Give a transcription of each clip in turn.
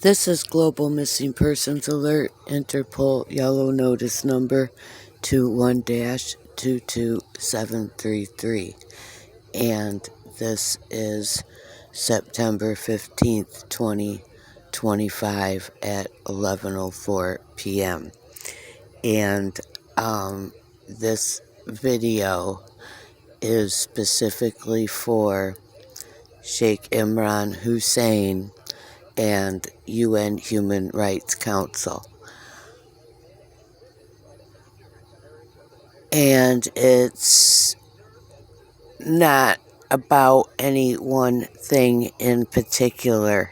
This is Global Missing Persons Alert, Interpol Yellow Notice Number 21-22733. And this is September 15th, 2025 at 11:04 p.m. And this video is specifically for Sheikh Imran Hosein and UN Human Rights Council. And it's not about any one thing in particular.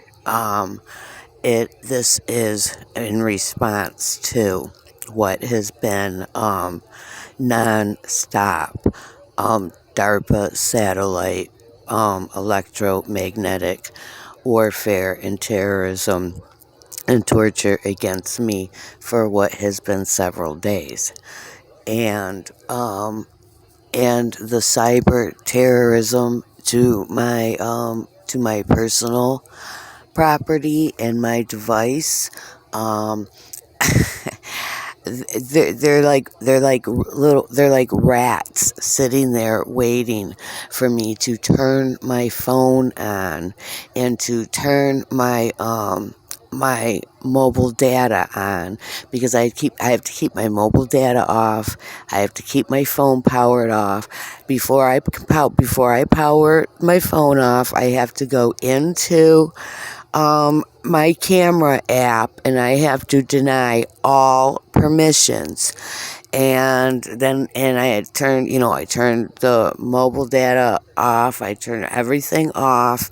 This is in response to what has been non-stop DARPA satellite electromagnetic warfare and terrorism and torture against me for what has been several days. And the cyber terrorism to my personal property and my device. They're like rats sitting there waiting for me to turn my phone on and to turn my my mobile data on, because I have to keep my mobile data off. I have to keep my phone powered off. Before I power my phone off, I have to go into my camera app and I have to deny all permissions. And I turned the mobile data off. I turned everything off,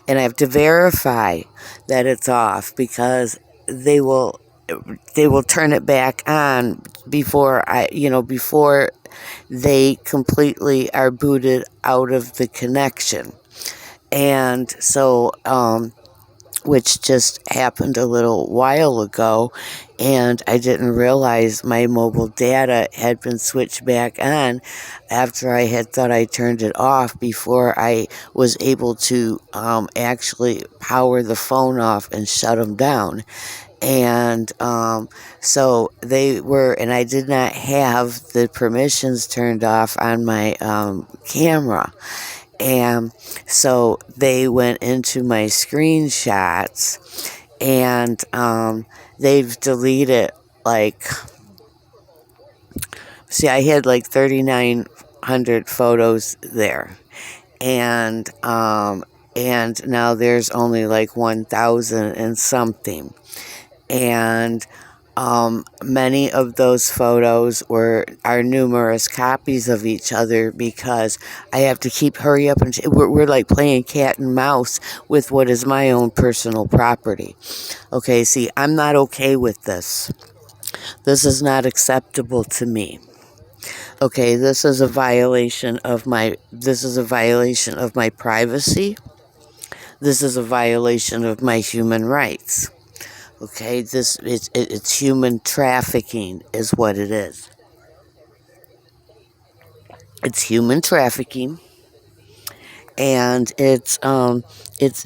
and I have to verify that it's off, because they will turn it back on before they completely are booted out of the connection. And so which just happened a little while ago, and I didn't realize my mobile data had been switched back on after I had thought I turned it off before I was able to actually power the phone off and shut them down. And so they were, and I did not have the permissions turned off on my camera. And so they went into my screenshots, and they've deleted I had 3,900 photos there, and now there's only 1,000 and something. And many of those photos are numerous copies of each other, because I have to hurry up, and we're like playing cat and mouse with what is my own personal property. Okay, see, I'm not okay with this. This is not acceptable to me. Okay, this is a violation of my privacy. This is a violation of my human rights. Okay, it's human trafficking is what it is. It's human trafficking, and it's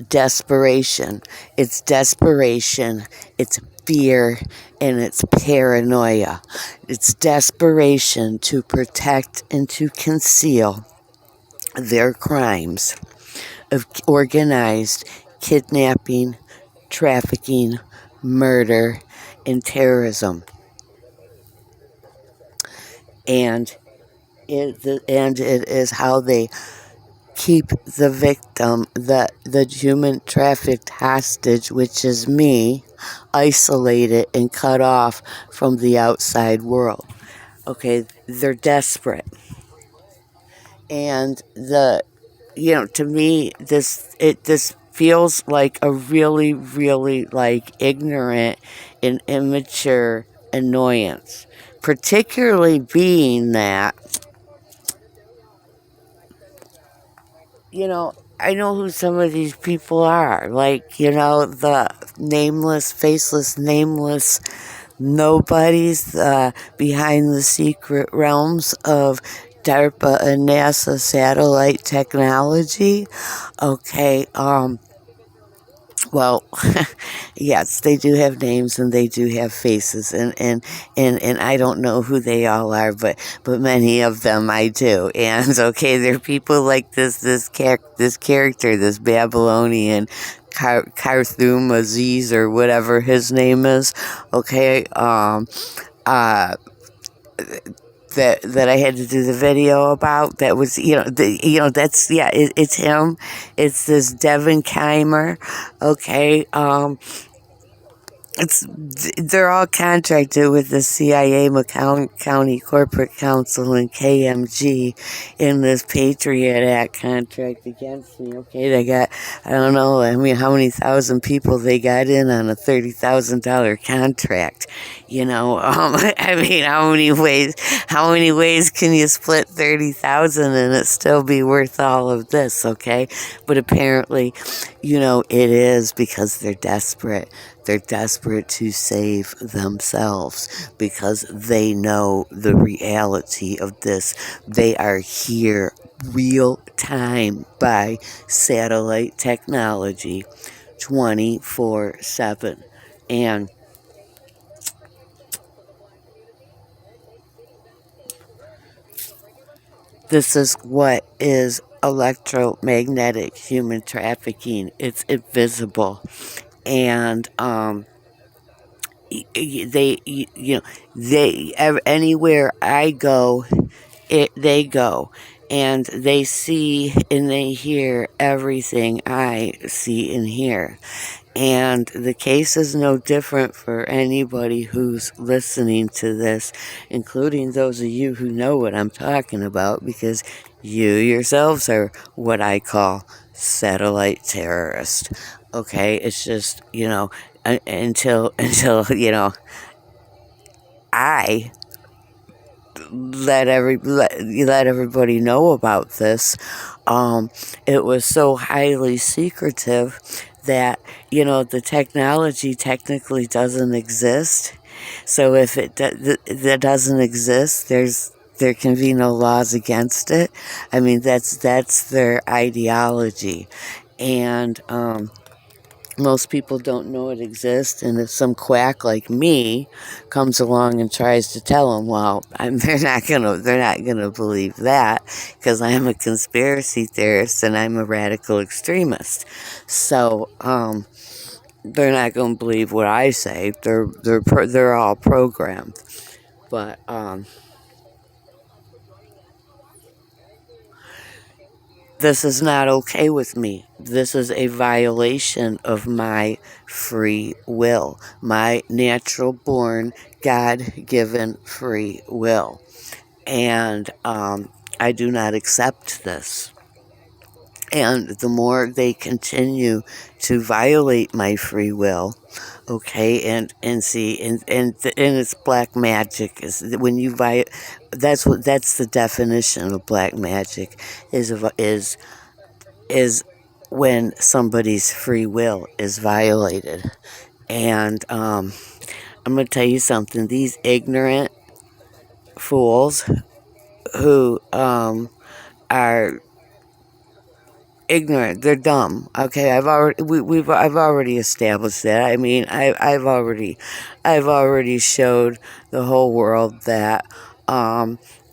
desperation. It's desperation. It's fear, and it's paranoia. It's desperation to protect and to conceal their crimes of organized kidnapping, trafficking, murder, and terrorism. And it is how they keep the victim, the human trafficked hostage, which is me, isolated and cut off from the outside world. Okay, they're desperate. And to me, this feels like a really, really ignorant and immature annoyance, particularly being that, I know who some of these people are, the nameless, faceless, nameless nobodies behind the secret realms of DARPA and NASA satellite technology. Okay, Well, yes, they do have names and they do have faces, and I don't know who they all are, but many of them I do. And okay, they're people like this character, this Babylonian Carthum Aziz or whatever his name is. Okay, uh that I had to do the video about. That was, that's, yeah, it's him. It's this Devin Keimer. Okay, it's they're all contracted with the CIA, Macomb County Corporate Council, and KMG in this Patriot Act contract against me. Okay, they got, I don't know, I mean, how many thousand people they got in on a $30,000 contract? I mean, how many ways can you split 30,000 and it still be worth all of this? Okay, but apparently, it is because they're desperate. They're desperate to save themselves because they know the reality of this. They are here real time by satellite technology 24/7. And this is what is electromagnetic human trafficking. It's invisible. And anywhere I go, they go, and they see and they hear everything I see and hear. And the case is no different for anybody who's listening to this, including those of you who know what I'm talking about, because you yourselves are what I call satellite terrorists. Okay, it's just, until I let everybody know about this. It was so highly secretive that the technology technically doesn't exist. So if that doesn't exist, there can be no laws against it. I mean, that's their ideology, and most people don't know it exists. And if some quack like me comes along and tries to tell them, well, they're not gonna believe that, because I am a conspiracy theorist and I'm a radical extremist. So they're not gonna believe what I say. They're all programmed. But this is not okay with me. This is a violation of my free will, my natural born, God given free will. And I do not accept this. And the more they continue to violate my free will, okay, and see, and it's black magic. Is when you that's the definition of black magic, is when somebody's free will is violated. And I'm going to tell you something. These ignorant fools who are ignorant, they're dumb. Okay, I've already established that. I mean, I've already showed the whole world that.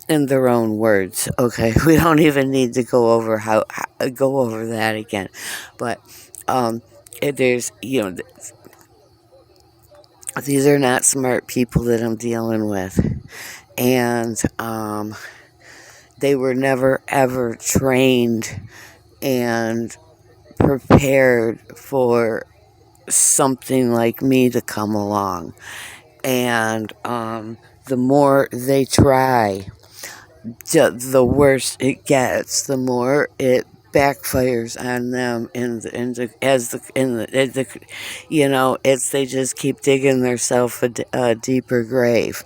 In their own words. Okay, we don't even need to go over that again. But there's these are not smart people that I'm dealing with, and they were never ever trained and prepared for something like me to come along. And the more they try, the worse it gets. The more it backfires on them, it's they just keep digging themselves a deeper grave.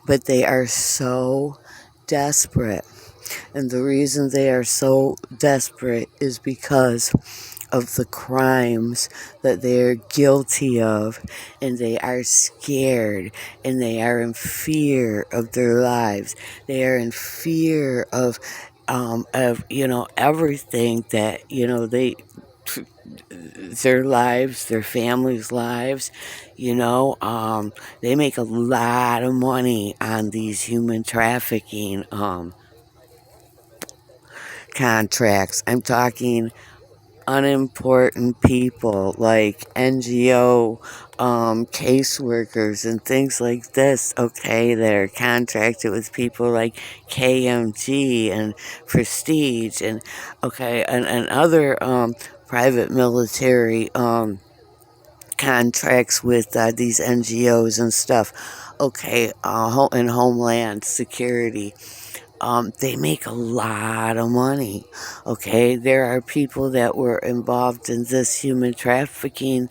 But they are so desperate, and the reason they are so desperate is because of the crimes that they are guilty of, and they are scared, and they are in fear of their lives. They are in fear of everything that their lives, their families' lives. They make a lot of money on these human trafficking contracts. I'm talking unimportant people like NGO caseworkers and things like this, okay, that are contracted with people like KMG and Prestige and, okay, and other private military contracts with these NGOs and stuff, okay, and Homeland Security. They make a lot of money. Okay, there are people that were involved in this human trafficking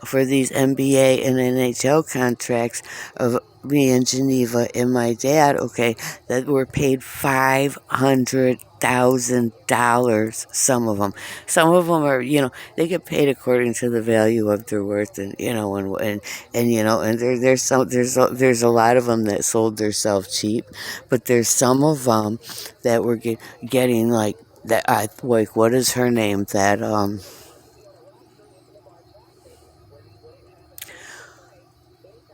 for these NBA and NHL contracts of me in Geneva and my dad, okay, that were paid $500,000, some of them. Some of them are, they get paid according to the value of their worth, and, and there's a lot of them that sold themselves cheap, but there's some of them that were getting like that. Like, what is her name? That,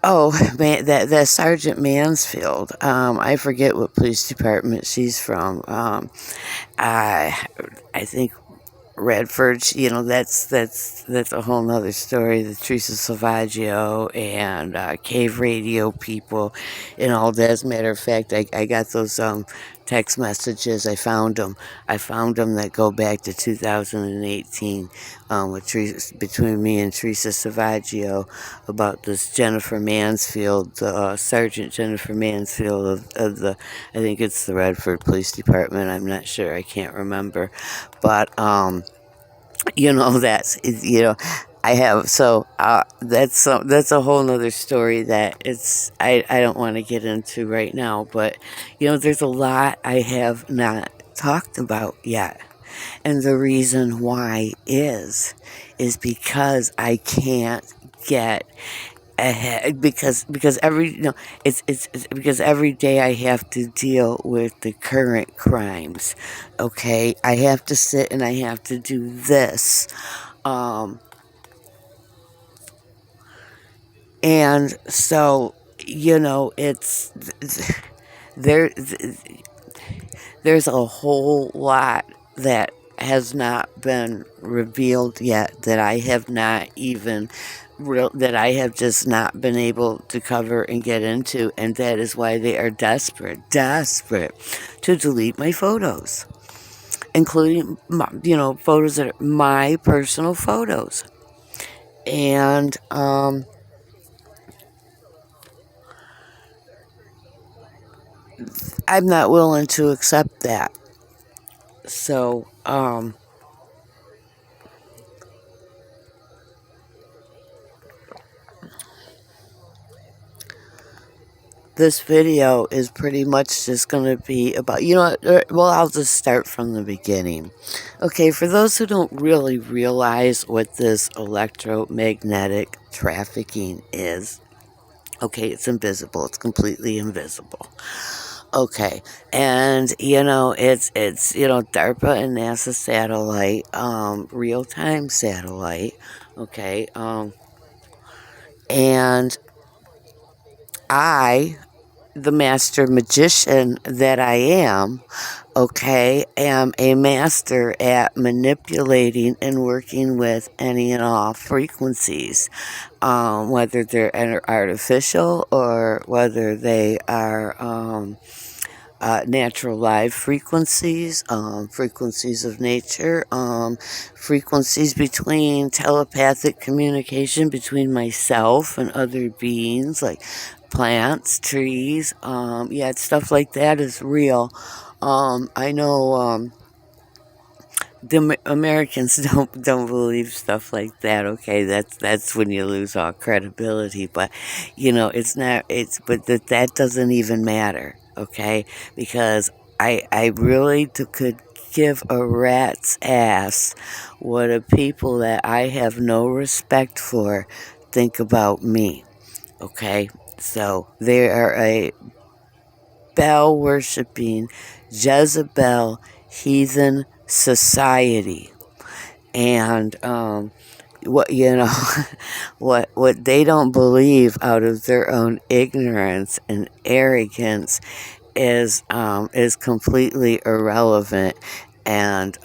oh man, that Sergeant Mansfield. I forget what police department she's from. I think Redford. That's a whole nother story. The Teresa Salvaggio and Cave Radio people, and all that. As a matter of fact, I got those text messages. I found them. That go back to 2018 between me and Teresa Salvaggio about this Jennifer Mansfield, Sergeant Jennifer Mansfield of the, I think it's the Redford Police Department. I'm not sure. I can't remember, but I have, so that's a whole nother story that I don't want to get into right now, but there's a lot I have not talked about yet, and the reason why is because I can't get ahead, because it's because every day I have to deal with the current crimes. Okay, I have to sit and I have to do this, and so it's there. There's a whole lot that has not been revealed yet, that I have not even that I have just not been able to cover and get into, and that is why they are desperate to delete my photos, including photos that are my personal photos, and I'm not willing to accept that. So this video is pretty much just going to be about, well, I'll just start from the beginning. Okay, for those who don't really realize what this electromagnetic trafficking is, okay, it's invisible. It's completely invisible. Okay, and it's DARPA and NASA satellite, real-time satellite. Okay, and I, the master magician that I am, okay, am a master at manipulating and working with any and all frequencies, whether they're artificial or whether they are natural live frequencies, frequencies of nature, frequencies between telepathic communication between myself and other beings like plants, trees, stuff like that is real. I know the Americans don't believe stuff like that. Okay, that's when you lose all credibility. But it's not. But that doesn't even matter. Okay, because I really could give a rat's ass what a people that I have no respect for think about me. Okay, so they are a Baal worshipping Jezebel heathen society. And what what they don't believe out of their own ignorance and arrogance is completely irrelevant, and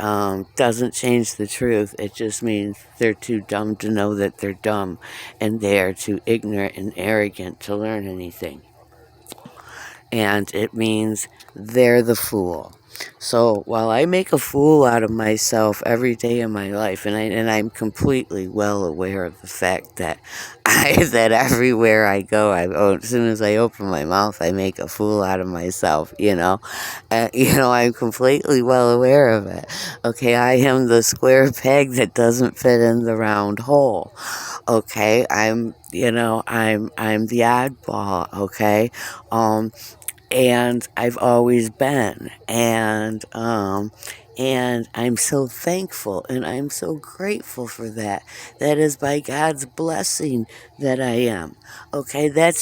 doesn't change the truth. It just means they're too dumb to know that they're dumb, and they are too ignorant and arrogant to learn anything. And it means they're the fool. So while I make a fool out of myself every day of my life, and I'm completely well aware of the fact that that everywhere I go, as soon as I open my mouth, I make a fool out of myself. I'm completely well aware of it. Okay, I am the square peg that doesn't fit in the round hole. Okay, I'm the oddball. Okay, um, and I've always been, and I'm so thankful and I'm so grateful for that. That is by God's blessing that I am. Okay, that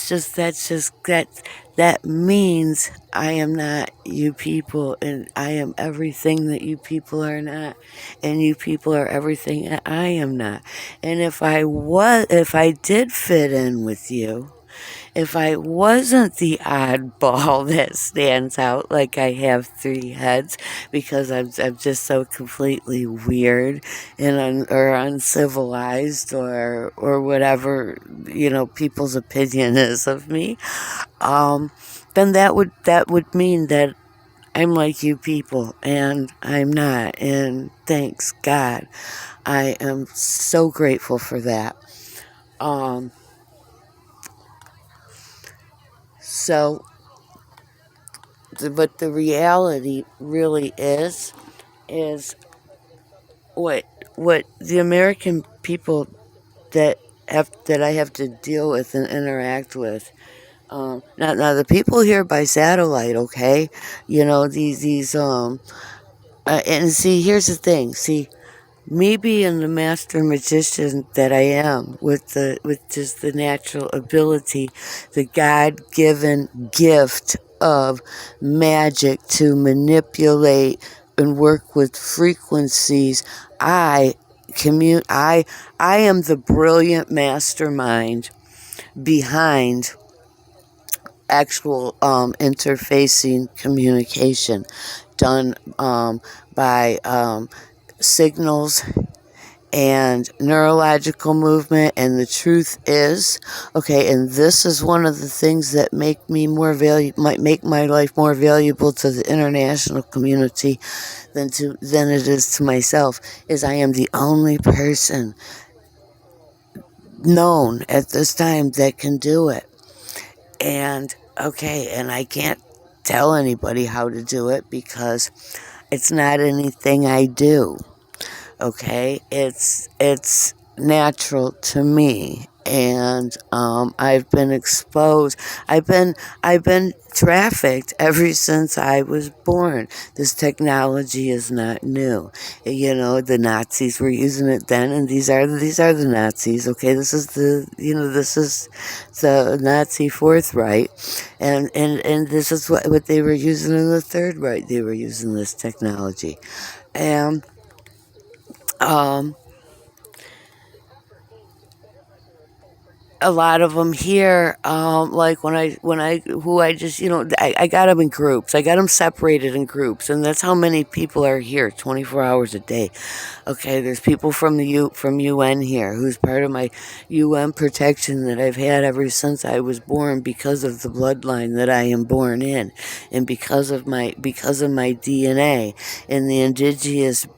means I am not you people, and I am everything that you people are not, and you people are everything that I am not. And if I did fit in with you, if I wasn't the oddball that stands out, like I have three heads, because I'm just so completely weird and or uncivilized, or whatever people's opinion is of me, then that would mean that I'm like you people, and I'm not. And thanks God, I am so grateful for that. Um, so but the reality really is what the American people that I have to deal with and interact with. Now the people here by satellite, okay, these and see, here's the thing. See, me being the master magician that I am, with just the natural ability, the God-given gift of magic to manipulate and work with frequencies, I I am the brilliant mastermind behind actual interfacing communication done by signals and neurological movement. And the truth is, okay, and this is one of the things that might make my life more valuable to the international community than it is to myself, is I am the only person known at this time that can do it. And okay, and I can't tell anybody how to do it because it's not anything I do. Okay, it's natural to me, and I've been exposed. I've been trafficked ever since I was born. This technology is not new. The Nazis were using it then, and these are the Nazis. Okay, this is the Nazi Fourth Reich, and this is what they were using in the Third Reich. They were using this technology, and um, a lot of them here, like who I just, I got them in groups. I got them separated in groups, and that's how many people are here, 24 hours a day. Okay, there's people from from UN here, who's part of my UN protection that I've had ever since I was born, because of the bloodline that I am born in, and because of my DNA, and the indigenous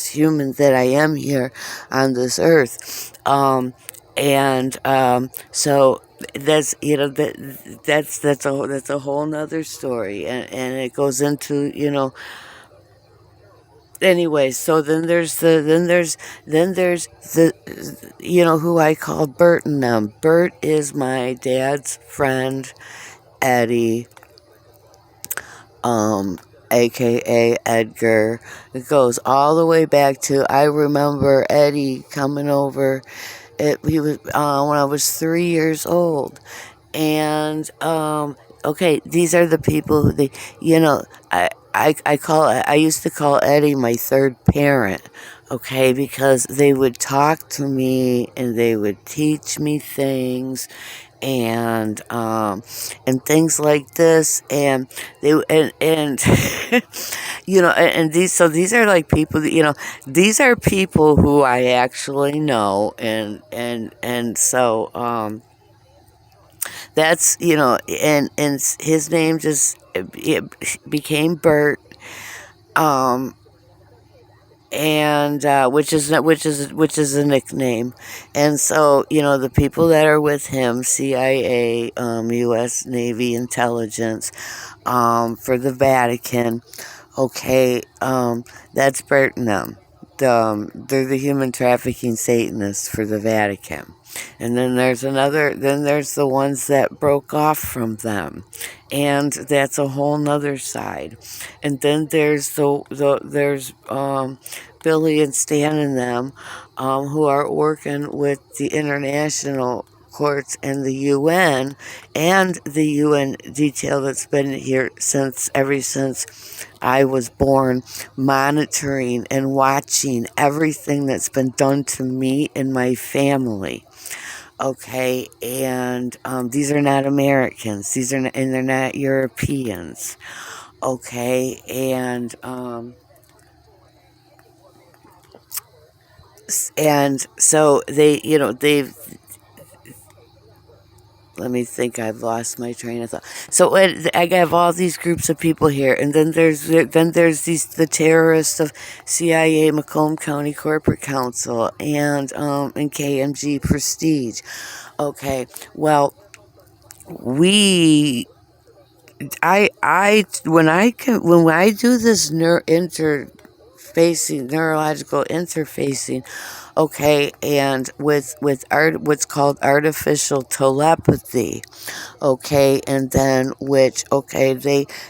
human that I am here on this earth. And so that's that's a whole nother story, and it goes into anyway. So then there's the who I call Bert and them. Bert is my dad's friend, Eddie, aka Edgar. It goes all the way back to, I remember Eddie coming over. He was when I was 3 years old, and okay, these are the people who I used to call Eddie my third parent. okay, because they would talk to me and they would teach me things and things like this, and they and and these are like people that, these are people who I actually know, and so that's, and his name just it became Bert, um and which is a nickname. And so, the people that are with him, CIA, U.S. Navy intelligence, for the Vatican, okay, that's Bert and them. They're the human trafficking Satanists for the Vatican. And then there's the ones that broke off from them. And that's a whole nother side. And then there's there's Billy and Stan and them, who are working with the international courts and the UN, and the UN detail that's been here ever since I was born, monitoring and watching everything that's been done to me and my family. Okay, and these are not Americans. And they're not Europeans. Okay, and so they've. Let me think. I've lost my train of thought. So I have all these groups of people here, and then there's the terrorists of CIA, Macomb County Corporate Council, and KMG Prestige. Okay, well, we I when I do this neurological interfacing, okay, and with what's called artificial telepathy, okay, and then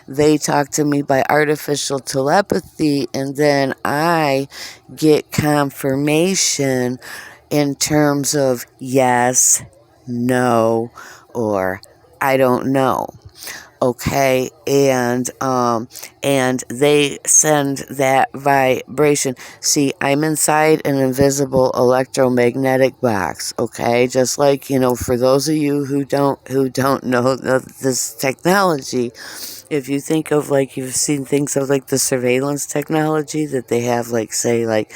they talk to me by artificial telepathy, and then I get confirmation in terms of yes, no, or I don't know. Okay, and they send that vibration. See, I'm inside an invisible electromagnetic box. Okay, just like, for those of you who don't know this technology, if you think of, like, you've seen things of, like, the surveillance technology that they have, like, say, like,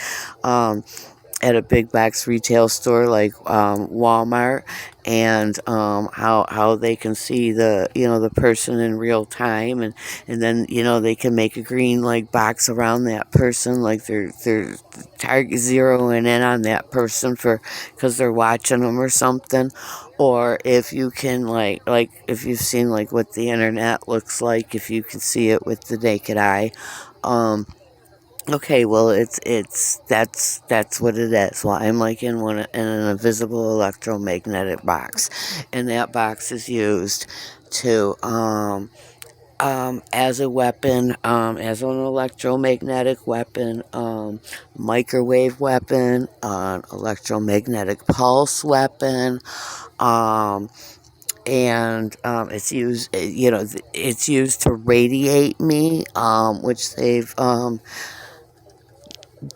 at a big box retail store like Walmart, and how they can see the person in real time, and then they can make a green, like, box around that person, like they're target zeroing in on that person because they're watching them or something. Or if you can, like if you've seen, like, what the internet looks like, if you can see it with the naked eye. Okay, well, that's what it is. Well, I'm, like, in an invisible electromagnetic box, and that box is used to as a weapon, as an electromagnetic weapon, microwave weapon, electromagnetic pulse weapon, and it's used to radiate me, which they've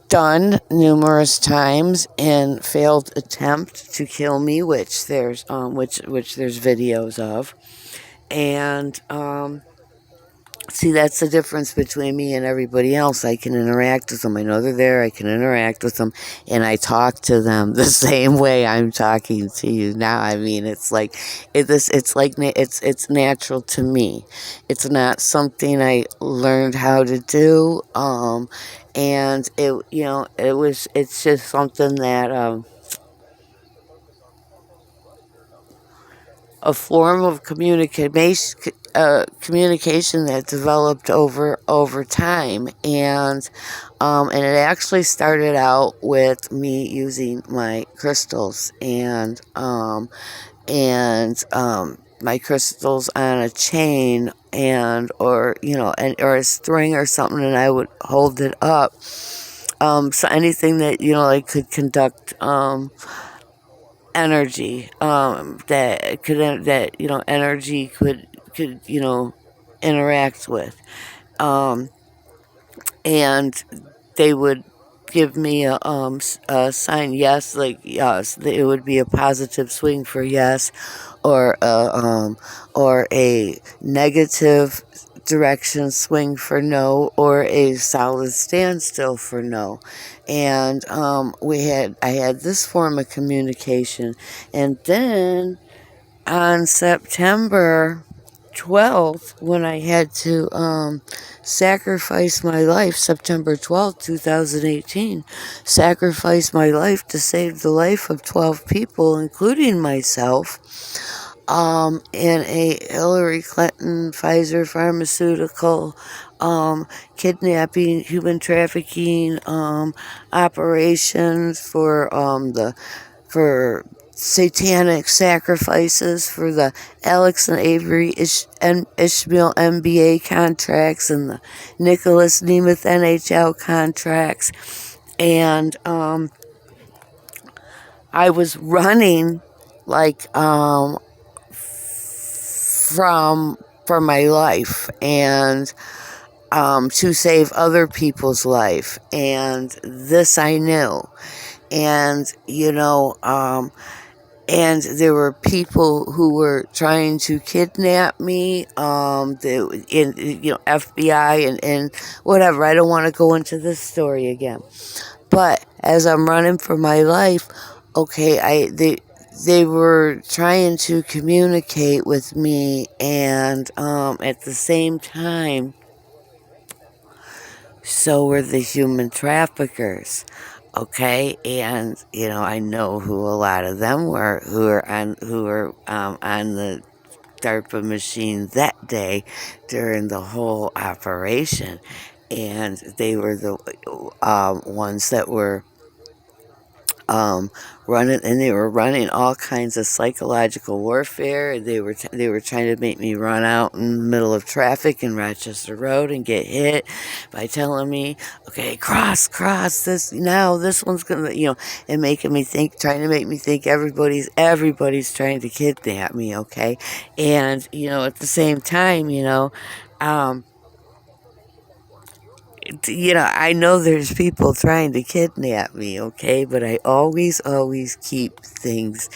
done numerous times in failed attempt to kill me, which there's videos of. And see, that's the difference between me and everybody else. I can interact with them. I know they're there. I can interact with them, and I talk to them the same way I'm talking to you now. I mean, it's like it's natural to me. It's not something I learned how to do. And it's just something that a form of communication that developed over time, and it actually started out with me using my crystals, and my crystals on a chain, or a string or something, and I would hold it up, so anything that like could conduct energy, that energy could interact with, and they would give me a sign yes, like yes, it would be a positive swing for yes, or a negative direction swing for no, or a solid standstill for no. And I had this form of communication. And then on September 12th, when I had to sacrifice my life, September 12th, 2018, sacrifice my life to save the life of 12 people, including myself, in a Hillary Clinton Pfizer pharmaceutical kidnapping, human trafficking operations for satanic sacrifices for the Alex and Avery and Ishmael NBA contracts and the Nicholas Nemeth NHL contracts. And I was running like for my life, and to save other people's life. And this I knew. And and there were people who were trying to kidnap me, FBI and whatever. I don't want to go into this story again. But as I'm running for my life, okay, they were trying to communicate with me, and at the same time, so were the human traffickers. Okay, and I know who a lot of them were, who were on the DARPA machine that day during the whole operation, and they were the ones that were running, and they were running all kinds of psychological warfare. They were trying to make me run out in the middle of traffic in Rochester Road and get hit by telling me, okay, cross this now. This one's gonna, and making me think, trying to make me think everybody's trying to kidnap me. Okay, and at the same time, um, I know there's people trying to kidnap me, okay, but I always keep things,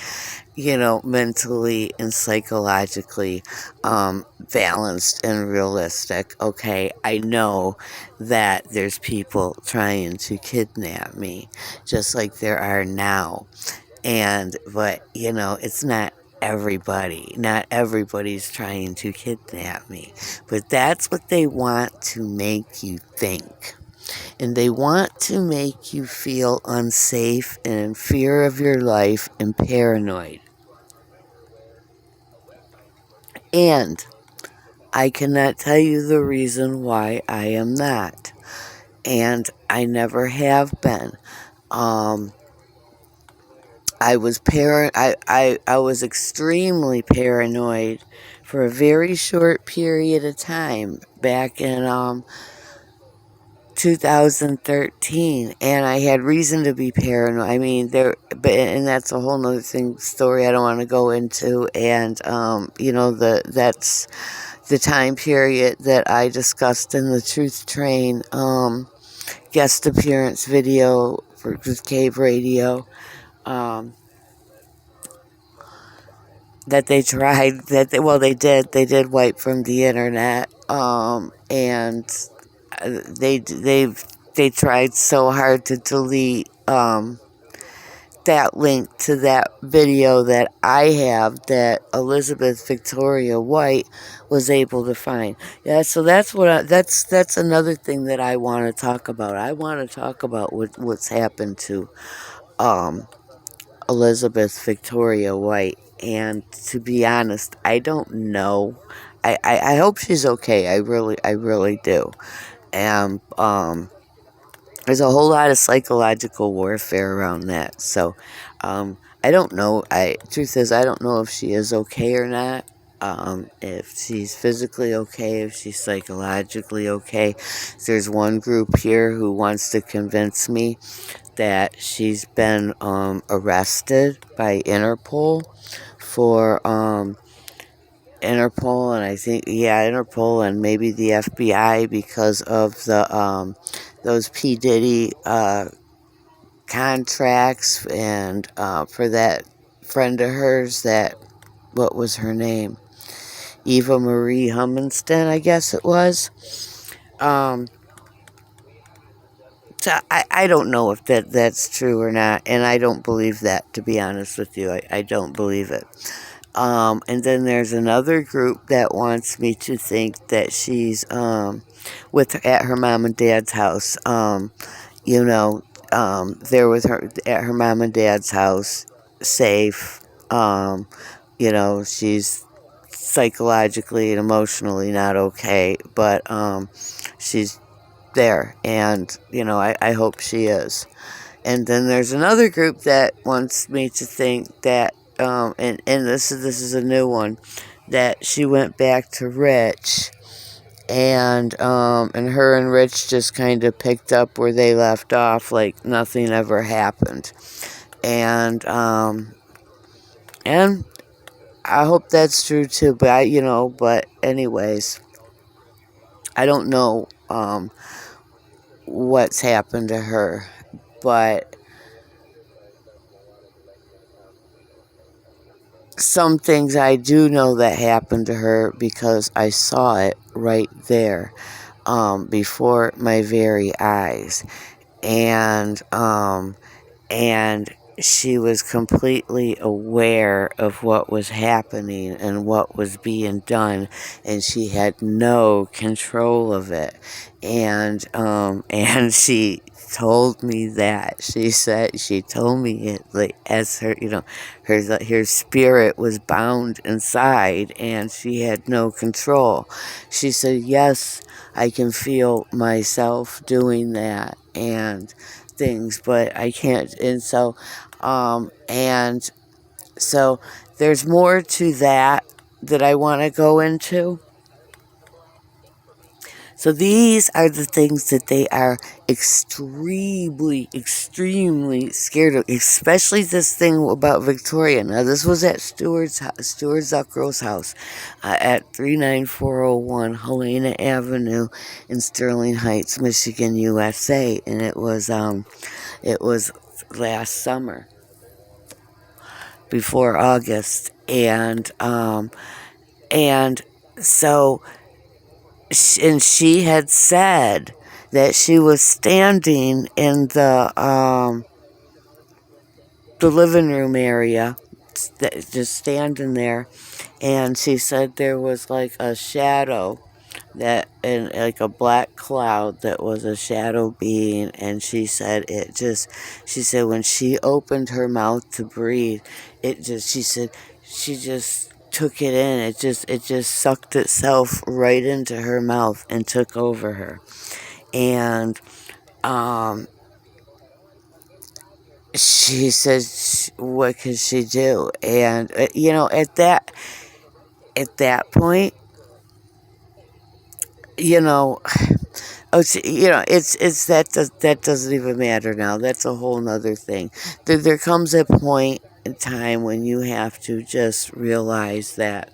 mentally and psychologically balanced and realistic, okay? I know that there's people trying to kidnap me, just like there are now. But it's not everybody. Not everybody's trying to kidnap me. But that's what they want to make you think. And they want to make you feel unsafe and in fear of your life and paranoid. And I cannot tell you the reason why I am not. And I never have been. I was extremely paranoid for a very short period of time back in 2013, and I had reason to be paranoid. I mean, and that's a whole nother story I don't want to go into. And that's the time period that I discussed in the Truth Train guest appearance video for Cave Radio. That they tried, they did wipe from the internet, and they tried so hard to delete that link to that video that I have, that Elizabeth Victoria White was able to find. Yeah, so that's that's another thing that I want to talk about. I want to talk about what's happened to Elizabeth Victoria White. And to be honest, I don't know. I hope she's okay. I really do. And there's a whole lot of psychological warfare around that. So I don't know. Truth is, I don't know if she is okay or not. If she's physically okay, if she's psychologically okay. There's one group here who wants to convince me that she's been arrested by Interpol for Interpol, and I think Interpol and maybe the FBI, because of the those P. Diddy contracts and for that friend of hers that, what was her name? Eva Marie Hummenston, I guess it was. Um, so I don't know if that's true or not, and I don't believe that, to be honest with you. I don't believe it. And then there's another group that wants me to think that she's at her mom and dad's house. You know, there with her at her mom and dad's house, safe. Um, she's psychologically and emotionally not okay, but she's there, and I hope she is. And then there's another group that wants me to think that, and this is a new one, that she went back to Rich, and her and Rich just kind of picked up where they left off, like nothing ever happened, and I hope that's true too. But anyways, I don't know what's happened to her, but some things I do know that happened to her because I saw it right there, before my very eyes, and and she was completely aware of what was happening and what was being done, and she had no control of it. And she told me that. She told me it, like, as her, her spirit was bound inside and she had no control. She said, yes, I can feel myself doing that and things, but I can't. And so there's more to that I want to go into. So these are the things that they are extremely, extremely scared of, especially this thing about Victoria. Now, this was at Stuart Zuckrow's house, at 39401 Helena Avenue in Sterling Heights, Michigan, USA, and it was last summer, before August, and so. And she had said that she was standing in the living room area, just standing there, and she said there was like a shadow, that, and like a black cloud that was a shadow being, and she said when she opened her mouth to breathe, she said she just took it in. It just sucked itself right into her mouth and took over her. And she says, what could she do? And at that point, that doesn't even matter now. That's a whole nother thing. There comes a point in time when you have to just realize that,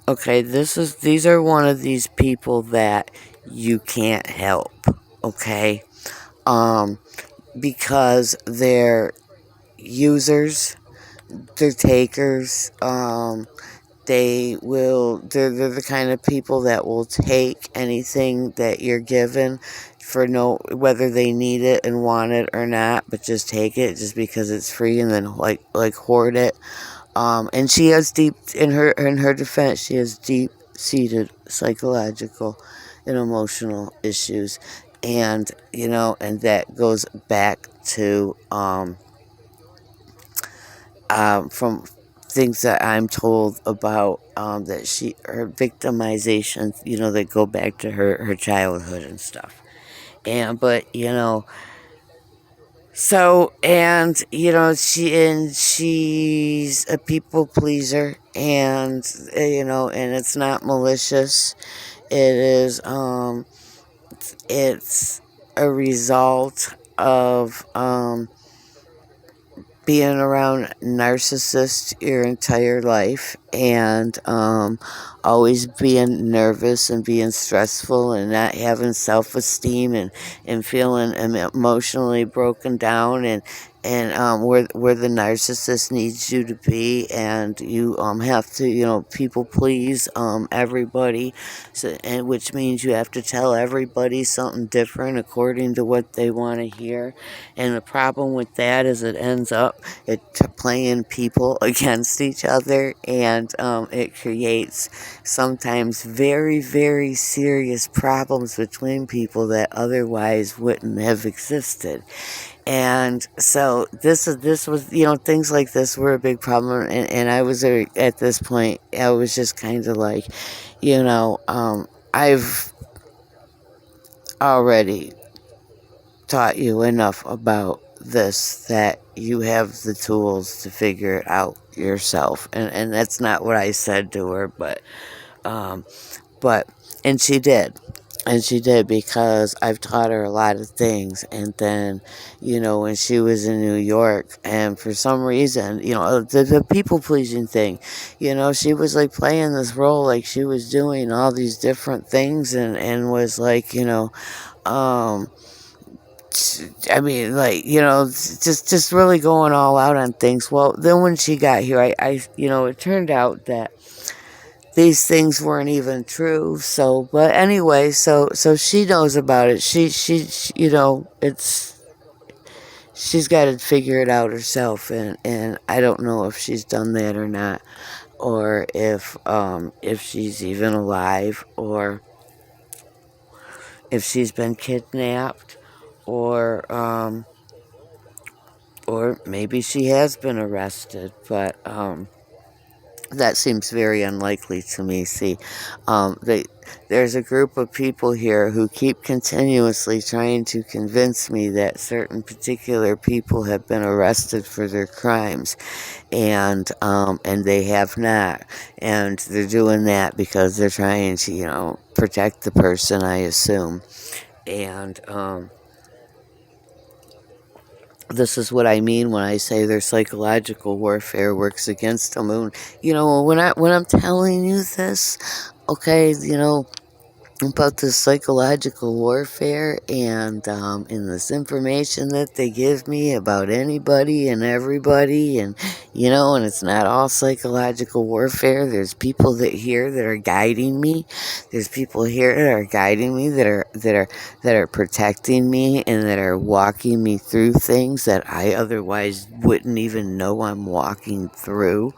okay, these are one of these people that you can't help, okay? Because they're users, they're takers, they're the kind of people that will take anything that you're given, for whether they need it and want it or not, but just take it just because it's free, and then like hoard it. And she has in her defense, she has deep seated psychological and emotional issues, and and that goes back to from things that I'm told about, that her victimization, that go back to her childhood and stuff. She's a people pleaser, and it's not malicious. It's a result of being around narcissists your entire life, and always being nervous and being stressful and not having self-esteem, and feeling emotionally broken down, and where the narcissist needs you to be, and you have to, people please everybody, so, and which means you have to tell everybody something different according to what they want to hear. And the problem with that is it ends up playing people against each other, and it creates sometimes very, very serious problems between people that otherwise wouldn't have existed. And so this was, things like this were a big problem, and I was at this point, I was just kind of like, I've already taught you enough about this that you have the tools to figure it out yourself. And that's not what I said to her, um, but and she did. And she did, because I've taught her a lot of things. And then, when she was in New York, and for some reason, the people pleasing thing, she was like playing this role, like she was doing all these different things, and was like, I mean, like, just really going all out on things. Well, then when she got here, it turned out that these things weren't even true. So, but anyway, so she knows about it. She she's got to figure it out herself, and I don't know if she's done that or not, or if she's even alive, or if she's been kidnapped, or maybe she has been arrested, but that seems very unlikely to me. See, there's a group of people here who keep continuously trying to convince me that certain particular people have been arrested for their crimes, and they have not, and they're doing that because they're trying to, protect the person, I assume, and this is what I mean when I say their psychological warfare works against them. And, when I'm telling you this, okay, about this psychological warfare, and this information that they give me about anybody and everybody, and and it's not all psychological warfare. There's people here that are guiding me. There's people here that are guiding me, that are protecting me, and that are walking me through things that I otherwise wouldn't even know I'm walking through.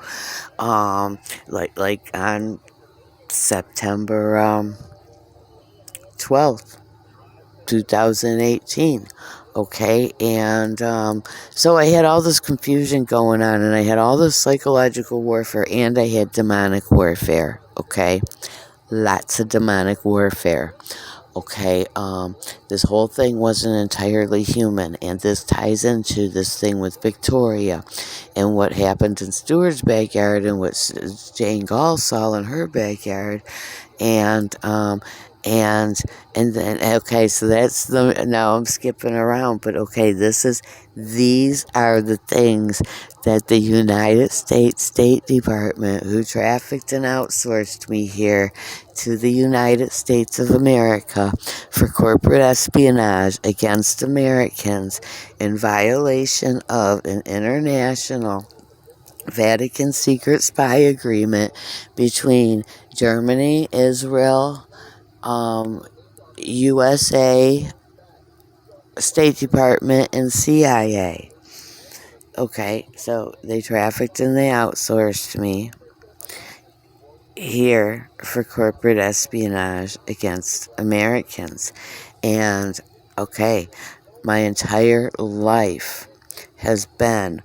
Like on September 12th, 2018. Okay, and so I had all this confusion going on, and I had all this psychological warfare, and I had demonic warfare. Okay, lots of demonic warfare. Okay, this whole thing wasn't entirely human, and this ties into this thing with Victoria, and what happened in Stewart's backyard, and what Jane Gall saw in her backyard, and then, okay, so now I'm skipping around, but okay, these are the things that the United States State Department, who trafficked and outsourced me here to the United States of America for corporate espionage against Americans in violation of an international Vatican secret spy agreement between Germany, Israel, USA, State Department, and CIA. Okay, so they trafficked and they outsourced me here for corporate espionage against Americans. And, okay, my entire life has been,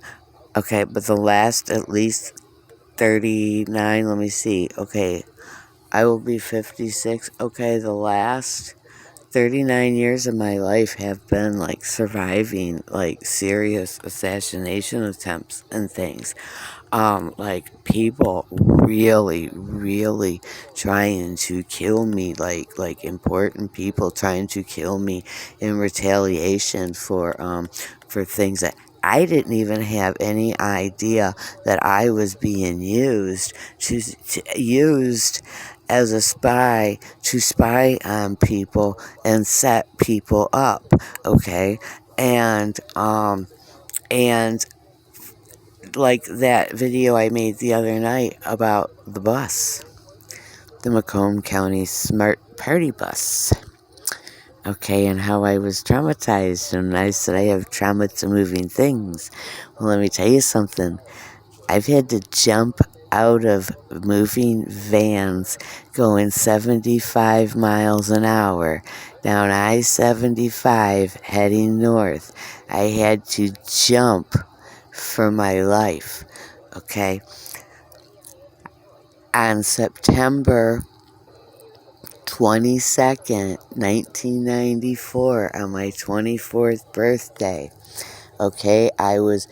okay, but the last at least 39, let me see, okay, I will be 56. Okay, the last 39 years of my life have been like surviving like serious assassination attempts and things. Like people really, really trying to kill me, like important people trying to kill me in retaliation for things that I didn't even have any idea that I was being used as a spy to spy on people and set people up. Okay, and and like that video I made the other night about the bus, the Macomb County Smart Party Bus. Okay, and how I was traumatized, and I said I have trauma to moving things. Well, let me tell you something. I've had to jump out of moving vans going 75 miles an hour down I-75 heading north. I had to jump for my life. Okay, on September 22nd, 1994, on my 24th birthday, okay, I was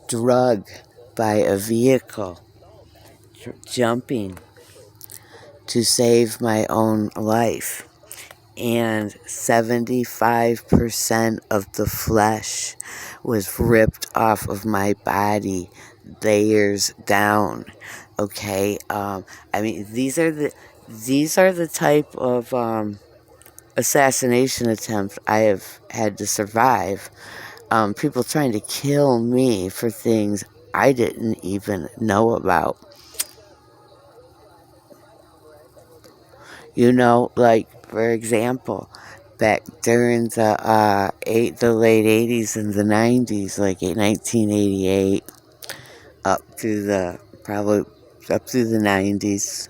drugged by a vehicle jumping to save my own life. And 75% of the flesh was ripped off of my body, layers down. Okay, I mean, these are the type of assassination attempts I have had to survive. People trying to kill me for things I didn't even know about. You know, like, for example, back during the late 80s and the 90s, like 1988, up through the probably up through the 90s.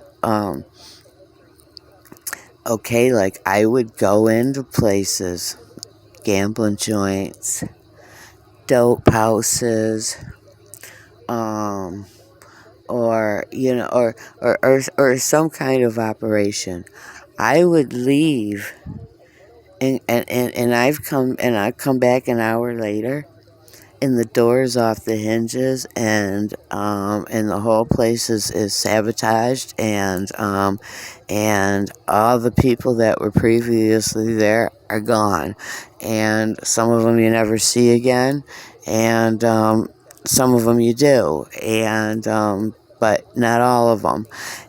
Okay, like I would go into places, gambling joints, dope houses, or you know, or some kind of operation. I would leave, and I come back an hour later, and the door's off the hinges, and the whole place is sabotaged, and all the people that were previously there are gone, and some of them you never see again, and some of them you do, and but not all of them,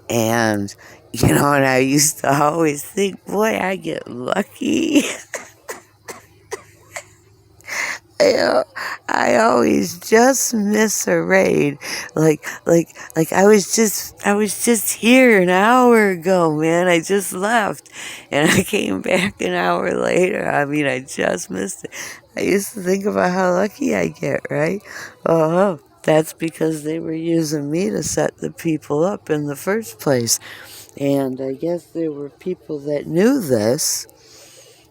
and you know, and I used to always think, boy, I get lucky. Yeah, I always just miss a raid. Like I was just here an hour ago, man. I just left, and I came back an hour later. I mean, I just missed it. I used to think about how lucky I get, right? Oh, that's because they were using me to set the people up in the first place. And I guess there were people that knew this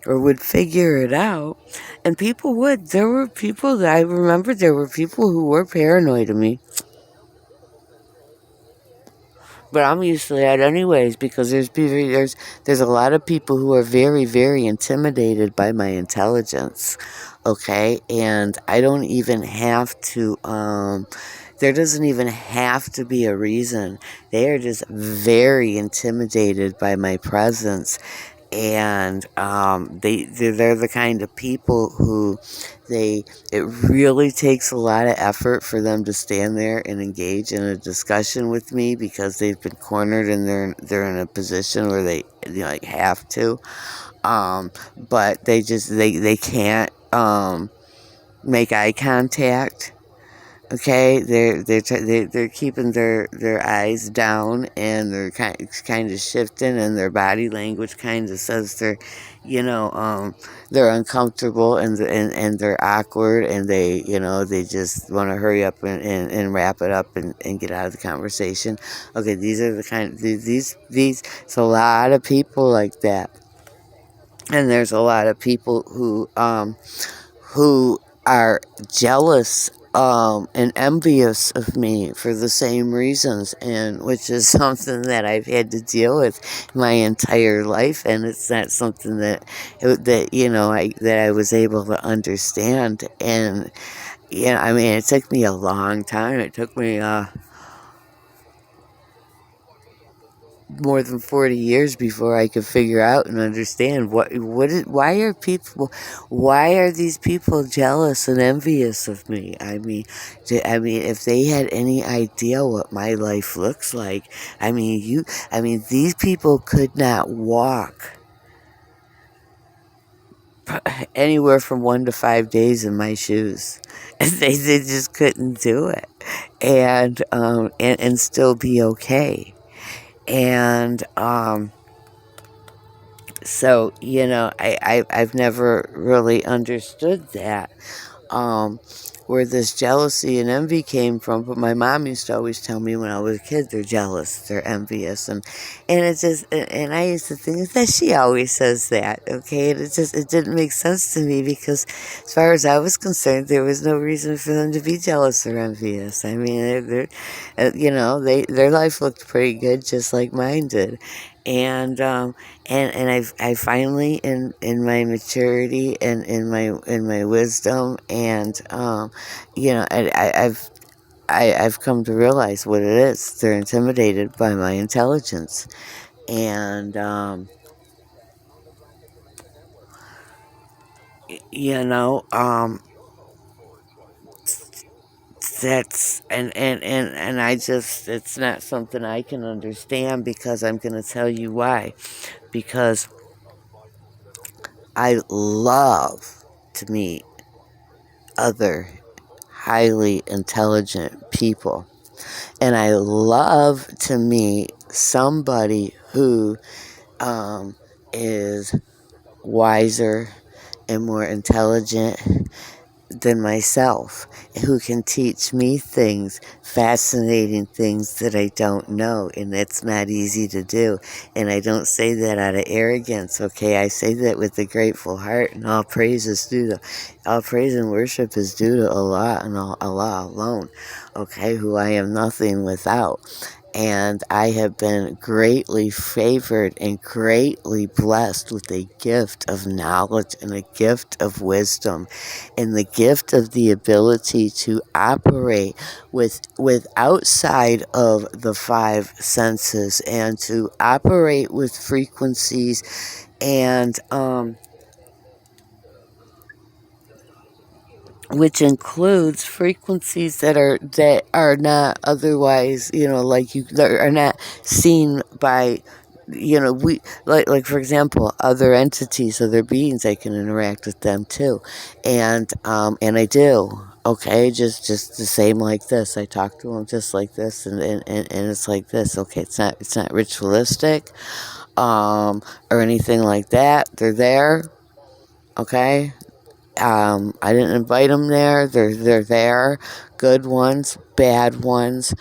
or would figure it out. And people would. There were people that I remember, there were people who were paranoid of me. But I'm used to that anyways, because there's a lot of people who are very, very intimidated by my intelligence. Okay? And I don't even have to there doesn't even have to be a reason. They are just very intimidated by my presence, and they're the kind of people who it really takes a lot of effort for them to stand there and engage in a discussion with me, because they've been cornered and they're in a position where they, you know, like, have to, but they can't make eye contact. Okay, they're keeping their eyes down, and they're kind of shifting, and their body language kind of says you know, they're uncomfortable, and they're awkward, and they just want to hurry up and wrap it up and get out of the conversation. Okay, these are the kind these it's a lot of people like that, and there's a lot of people who are jealous and envious of me for the same reasons, and which is something that I've had to deal with my entire life, and it's not something that I was able to understand. And I mean, it took me a long time. It took me more than 40 years before I could figure out and understand why are these people jealous and envious of me? I mean, if they had any idea what my life looks like, I mean, these people could not walk anywhere from 1 to 5 days in my shoes. They just couldn't do it, and still be okay. And so I've never really understood that, um, where this jealousy and envy came from. But my mom used to always tell me when I was a kid, they're jealous, they're envious, and it's just, and I used to think that she always says that, okay, and it didn't make sense to me because, as far as I was concerned, there was no reason for them to be jealous or envious. I mean, their life looked pretty good, just like mine did, and I finally, in my maturity and in my wisdom, and I've come to realize what it is. They're intimidated by my intelligence, and you know that's and I just, it's not something I can understand, because I'm going to tell you why. Because I love to meet other highly intelligent people. And I love to meet somebody who is wiser and more intelligent than myself, who can teach me things, fascinating things that I don't know, and that's not easy to do. And I don't say that out of arrogance, okay? I say that with a grateful heart, and all praise and worship is due to Allah and Allah alone, okay? Who I am nothing without. And I have been greatly favored and greatly blessed with a gift of knowledge and a gift of wisdom and the gift of the ability to operate with outside of the five senses, and to operate with frequencies, and which includes frequencies that are not otherwise, like, you that are not seen by, we, like for example, other entities, other beings. I can interact with them too, and I do. Okay, just the same like this. I talk to them just like this, and it's like this. Okay, it's not ritualistic, or anything like that. They're there. Okay, I didn't invite them there. They're there. Good ones, bad ones,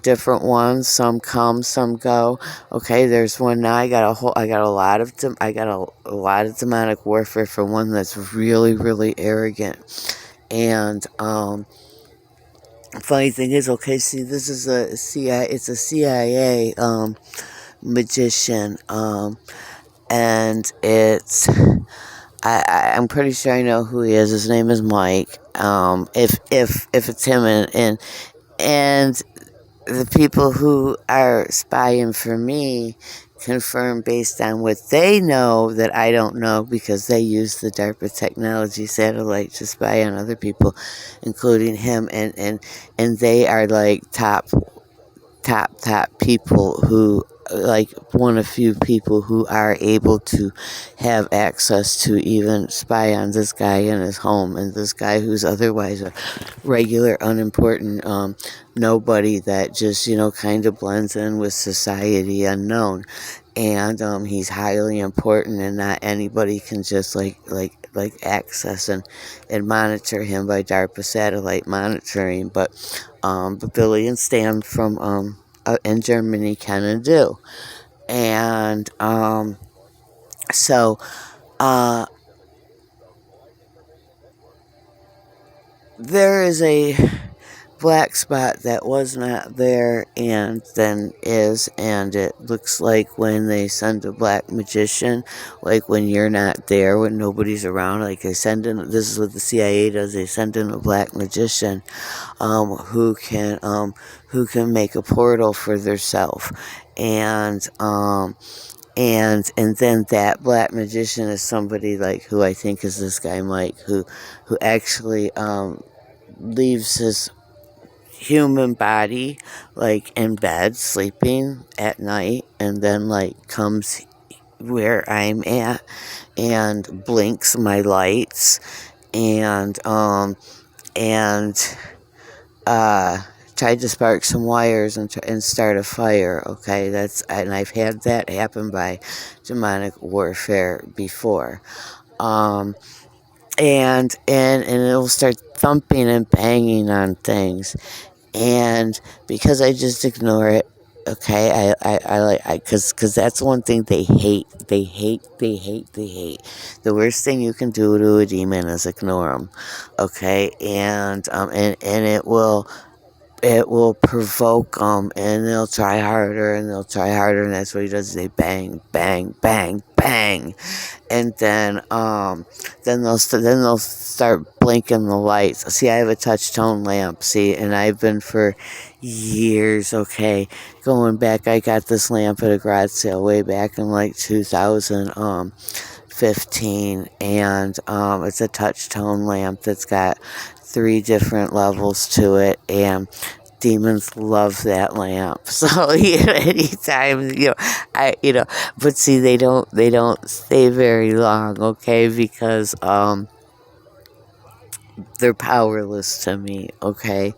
different ones. Some come, some go. Okay, there's one now. I got a lot of demonic warfare from one that's really, really arrogant. And funny thing is, okay, see, this is a CIA. It's a CIA magician, and I'm pretty sure I know who he is. His name is Mike. If it's him, and the people who are spying for me confirm based on what they know that I don't know, because they use the DARPA technology satellite to spy on other people, including him, and they are like top people, who, like, one of few people who are able to have access to even spy on this guy in his home, and this guy who's otherwise a regular, unimportant nobody that just, kind of blends in with society, unknown. And he's highly important, and not anybody can just like access and monitor him by DARPA satellite monitoring. But Billy and Stan from in Germany can and do. And so uh, there is a black spot that was not there and then is, and it looks like when they send a black magician, like when you're not there, when nobody's around, like they send in, this is what the CIA does, they send in a black magician, um, who can um, who can make a portal for theirself, and and then that black magician is somebody like who I think is this guy Mike, who actually leaves his human body like in bed sleeping at night, and then like comes where I'm at and blinks my lights, and and uh tried to spark some wires and start a fire. Okay, and I've had that happen by demonic warfare before. um and it'll start thumping and banging on things, and because I just ignore it. Okay, I like because that's one thing they hate. They hate. They hate. They hate. The worst thing you can do to a demon is ignore them. Okay, and it will provoke them, and they'll try harder, and they'll try harder, and that's what he does. They bang, bang, bang, bang, and then they'll start blinking the lights. See, I have a touch tone lamp. See, and I've been for years. Okay, going back, I got this lamp at a garage sale way back in like 2015, and it's a touch tone lamp that's got 3 different levels to it, and demons love that lamp. So anytime but see, they don't stay very long, okay, because they're powerless to me, okay,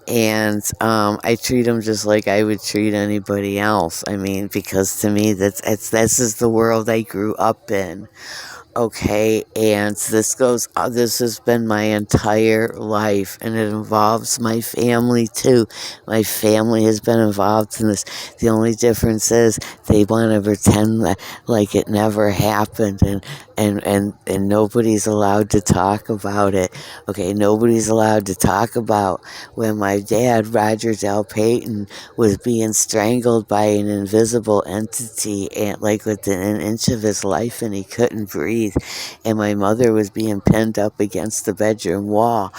and I treat them just like I would treat anybody else. I mean, because to me, this is the world I grew up in. Okay, and this has been my entire life, and it involves my family too. My family has been involved in this. The only difference is they want to pretend like it never happened, and nobody's allowed to talk about it. Okay, nobody's allowed to talk about when my dad, Roger Del Payton, was being strangled by an invisible entity, and like within an inch of his life, and he couldn't breathe, and my mother was being pinned up against the bedroom wall,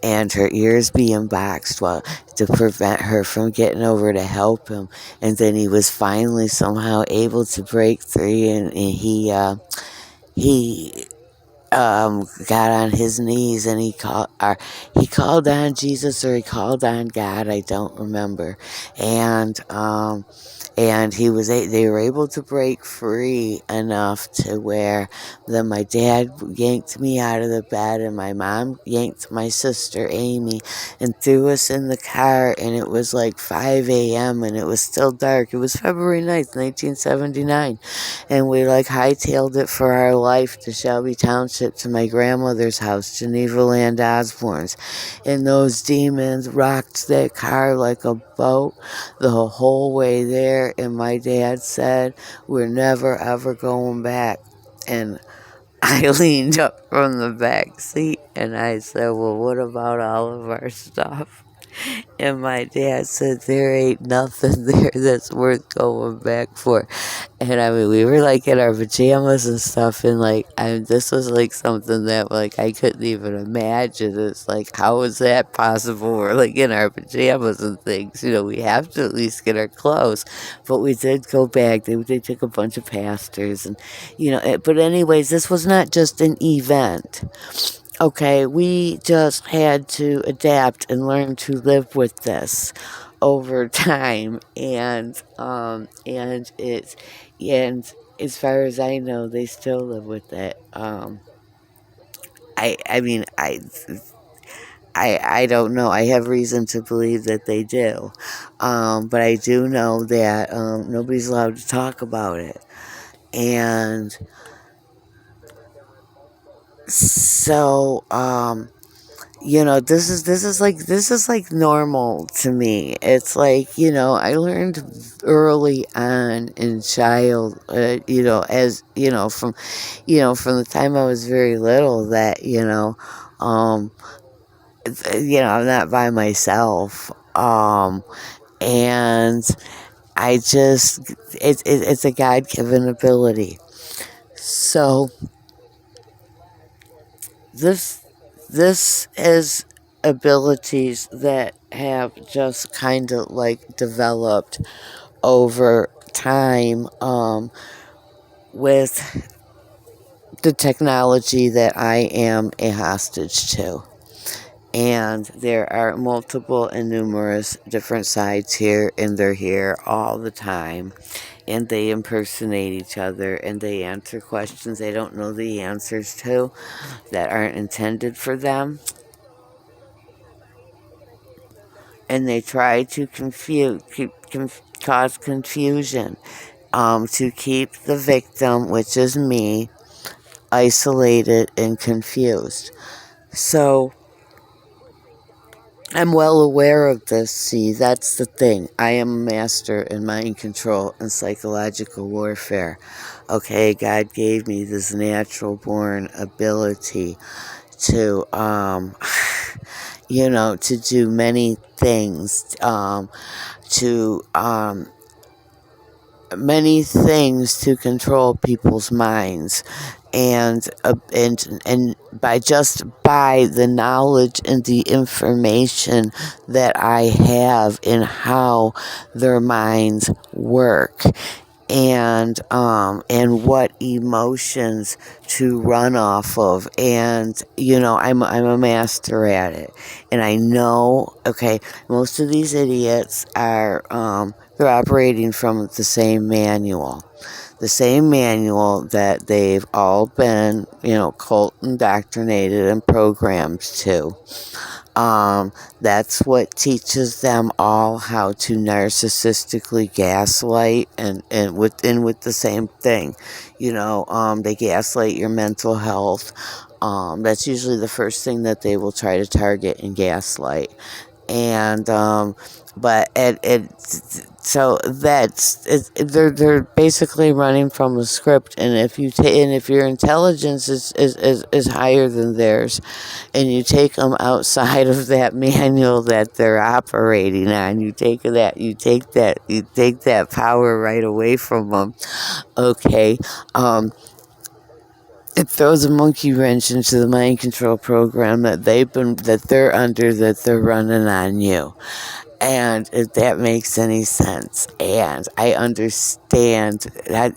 and her ears being boxed to prevent her from getting over to help him. And then he was finally somehow able to break free, and he got on his knees, and he called on Jesus, or he called on God, I don't remember, and they were able to break free enough to where then my dad yanked me out of the bed, and my mom yanked my sister Amy and threw us in the car, and it was like 5 a.m. and it was still dark. It was February 9th, 1979, and we like hightailed it for our life to Shelby Township, to my grandmother's house, Geneva Land Osborne's, and those demons rocked that car like a boat the whole way there, and my dad said, "We're never ever going back." And I leaned up from the back seat and I said, "Well, what about all of our stuff?" And my dad said, "There ain't nothing there that's worth going back for." And I mean, we were like in our pajamas and stuff, and like, this was like something that like I couldn't even imagine. It's like, how is that possible? We're like in our pajamas and things. We have to at least get our clothes. But we did go back. They took a bunch of pastors, and But anyways, this was not just an event. Okay, we just had to adapt and learn to live with this over time, and as far as I know, they still live with it. I mean, I don't know. I have reason to believe that they do, but I do know that nobody's allowed to talk about it, and so this is like normal to me. It's like, I learned early on in child, as from the time I was very little, that um I'm not by myself. And I just, it's a God given ability. So this, this is abilities that have just kind of like developed over time, with the technology that I am a hostage to. And there are multiple and numerous different sides here, and they're here all the time. And they impersonate each other, and they answer questions they don't know the answers to, that aren't intended for them. And they try to cause confusion, to keep the victim, which is me, isolated and confused. So I'm well aware of this. See, that's the thing. I am a master in mind control and psychological warfare. Okay, God gave me this natural born ability to, to do many things, to, many things to control people's minds, and by the knowledge and the information that I have in how their minds work, and what emotions to run off of, and I'm a master at it. And I know, okay, most of these idiots are they're operating from the same manual, that they've all been, cult indoctrinated and programmed to. That's what teaches them all how to narcissistically gaslight, and with the same thing. They gaslight your mental health. That's usually the first thing that they will try to target and gaslight. And but so they're basically running from a script. And if your intelligence is higher than theirs, and you take them outside of that manual that they're operating on, you take that power right away from them. Okay. It throws a monkey wrench into the mind control program that they're under, that they're running on you. And if that makes any sense, and I understand that,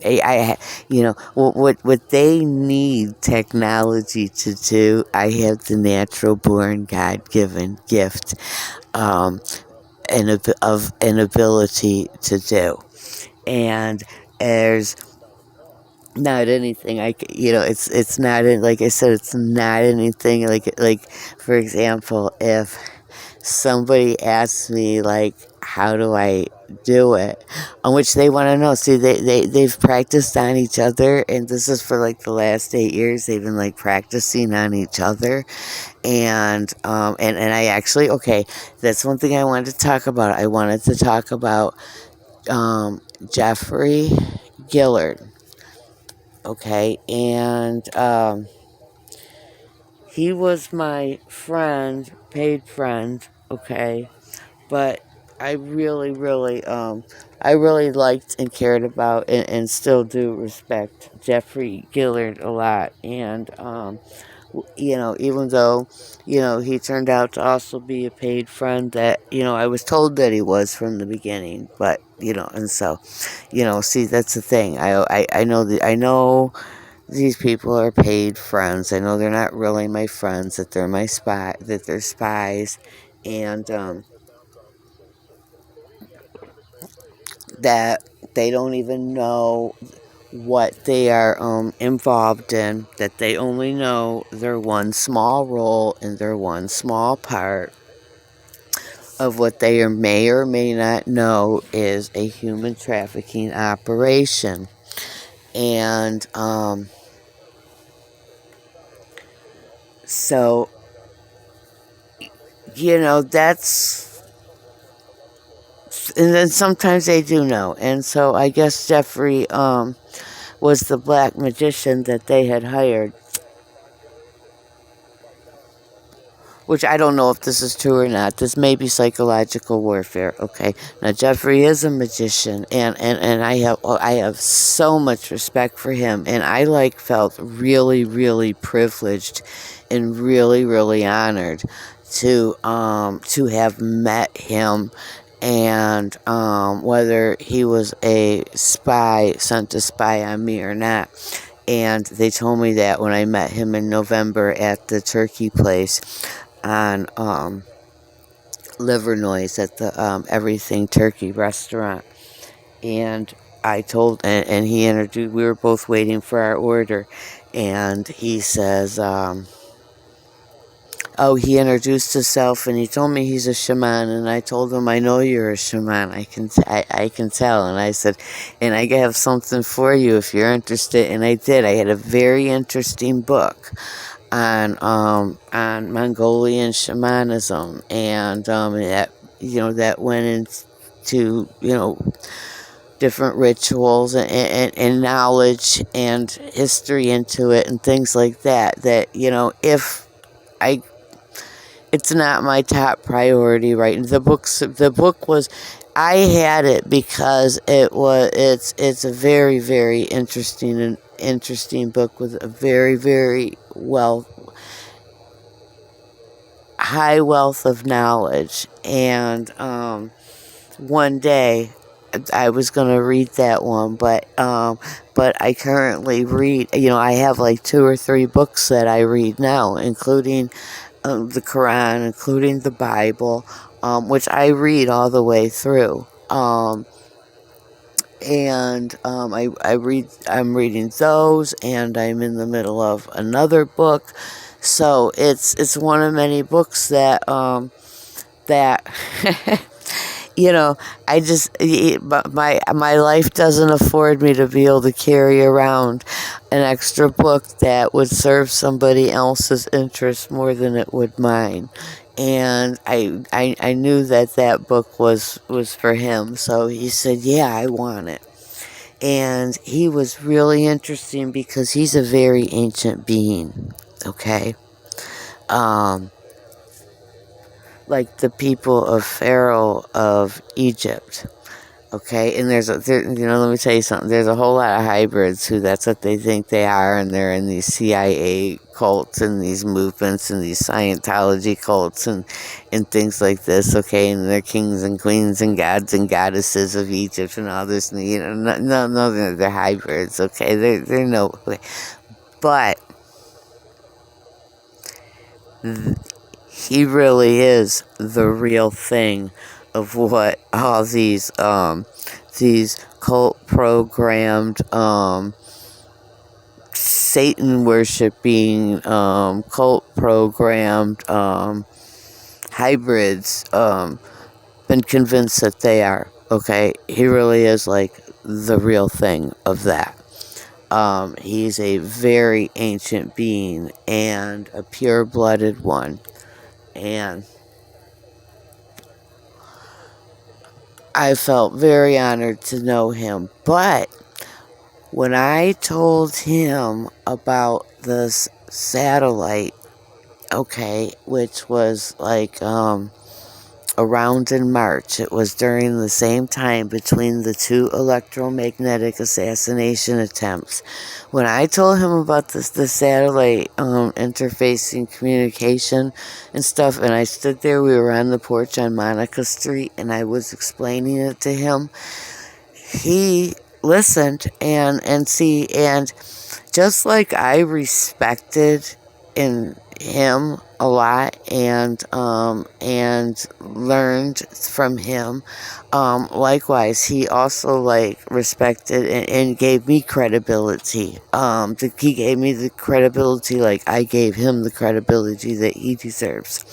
what they need technology to do, I have the natural born God given gift, of an ability to do. And there's not anything it's not, like I said, it's not anything, like for example, if somebody asks me, like, how do I do it, on which they want to know. See, they've practiced on each other, and this is for like the last 8 years. They've been like practicing on each other. And I actually, okay, that's one thing I wanted to talk about. I wanted to talk about Jeffrey Gillard. Okay, and he was my friend, paid friend. Okay, but I really liked and cared about, and still do respect Jeffrey Gillard a lot. And even though he turned out to also be a paid friend, that I was told that he was from the beginning. But and so see, that's the thing. I know these people are paid friends. I know they're not really my friends, that they're my that they're spies, and that they don't even know what they are involved in, that they only know their one small role and their one small part of what they may or may not know is a human trafficking operation. And so that's, and then sometimes they do know. And so I guess Jeffrey was the black magician that they had hired. which I don't know if this is true or not. This may be psychological warfare. Okay, now Jeffrey is a magician, and I have so much respect for him, and I felt really really privileged and really really honored to have met him, and whether he was a spy sent to spy on me or not. And they told me that when I met him in November at the turkey place on Livernois at the Everything Turkey restaurant. And I told, and he introduced, we were both waiting for our order, and he says, oh, he introduced himself, and he told me he's a shaman, and I told him, I know you're a shaman, I can tell, and I said, and I have something for you if you're interested, and I did. I had a very interesting book on Mongolian shamanism, and that went into different rituals and knowledge and history into it and things like that. If I it's not my top priority, right? The book was, I had it because it's a very very interesting book with a very very high wealth of knowledge. And one day I was going to read that one, but I currently read, I have like 2 or 3 books that I read now, including the Quran, including the Bible, which I read all the way through. I'm reading those, and I'm in the middle of another book. So it's one of many books that I just, my life doesn't afford me to be able to carry around an extra book that would serve somebody else's interest more than it would mine. And I knew that book was for him, so he said, yeah, I want it. And he was really interesting because he's a very ancient being, okay? Like the people of Pharaoh of Egypt, okay? And let me tell you something. There's a whole lot of hybrids who that's what they think they are, and they're in these CIA cults and these movements and these Scientology cults and things like this, okay? And they're kings and queens and gods and goddesses of Egypt and all this. No, they're hybrids, okay? They're no, okay. But he really is the real thing of what all these cult programmed Satan worshipping cult programmed hybrids been convinced that they are, okay? He really is like the real thing of that. He's a very ancient being and a pure-blooded one. And I felt very honored to know him. But when I told him about this satellite, okay, which was like around in March, it was during the same time between the 2 electromagnetic assassination attempts. When I told him about the satellite interfacing communication and stuff, and I stood there, we were on the porch on Monica Street, and I was explaining it to him, he listened and just like I respected in him a lot and learned from him, likewise he also respected and gave me credibility. He gave me the credibility like I gave him the credibility that he deserves.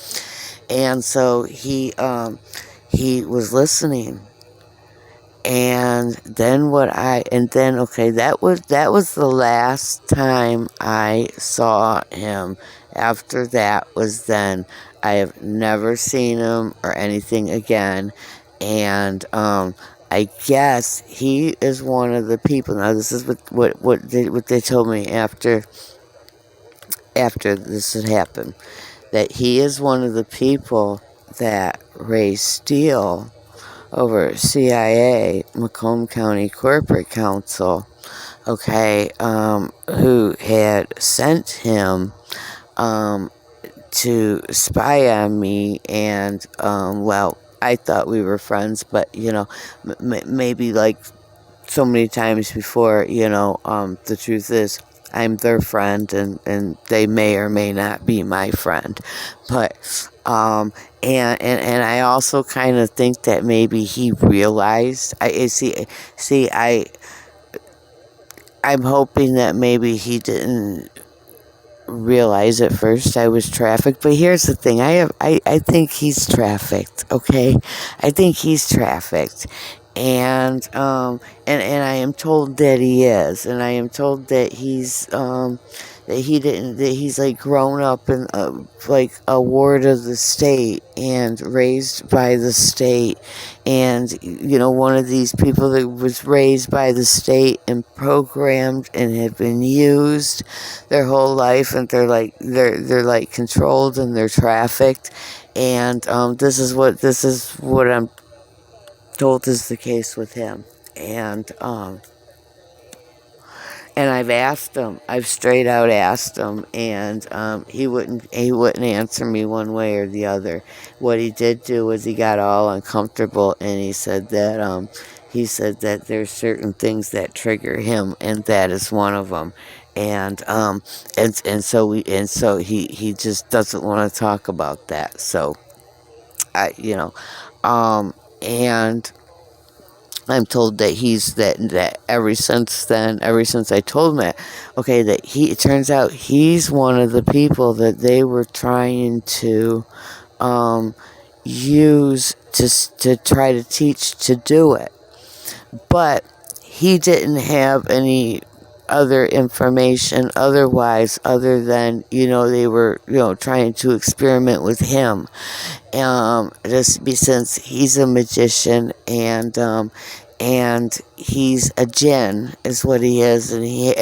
And so he was listening. And then that was the last time I saw him. After that was then. I have never seen him or anything again. And I guess he is one of the people. Now this is what they told me after this had happened. that he is one of the people that raised steel over CIA, Macomb County Corporate Council, okay, who had sent him to spy on me, and well, I thought we were friends, but maybe like so many times before, the truth is I'm their friend, and they may or may not be my friend. But and I also kind of think that maybe he realized, I'm hoping that maybe he didn't realize at first I was trafficked. But here's the thing, I think he's trafficked, okay? I think he's trafficked. And I am told that he is, and I am told that he's like grown up in like a ward of the state and raised by the state, and one of these people that was raised by the state and programmed and have been used their whole life, and they're like controlled and they're trafficked, and this is what I'm told is the case with him. And I've straight out asked him, and he wouldn't answer me one way or the other. What he did do was he got all uncomfortable, and he said that there's certain things that trigger him, and that is one of them. So he just doesn't want to talk about that. So and I'm told that that ever since I told him that, okay, that it turns out he's one of the people that they were trying to use to try to teach to do it. But he didn't have any other information otherwise, other than, they were, trying to experiment with him. Since he's a magician, and he's a jinn is what he is, and he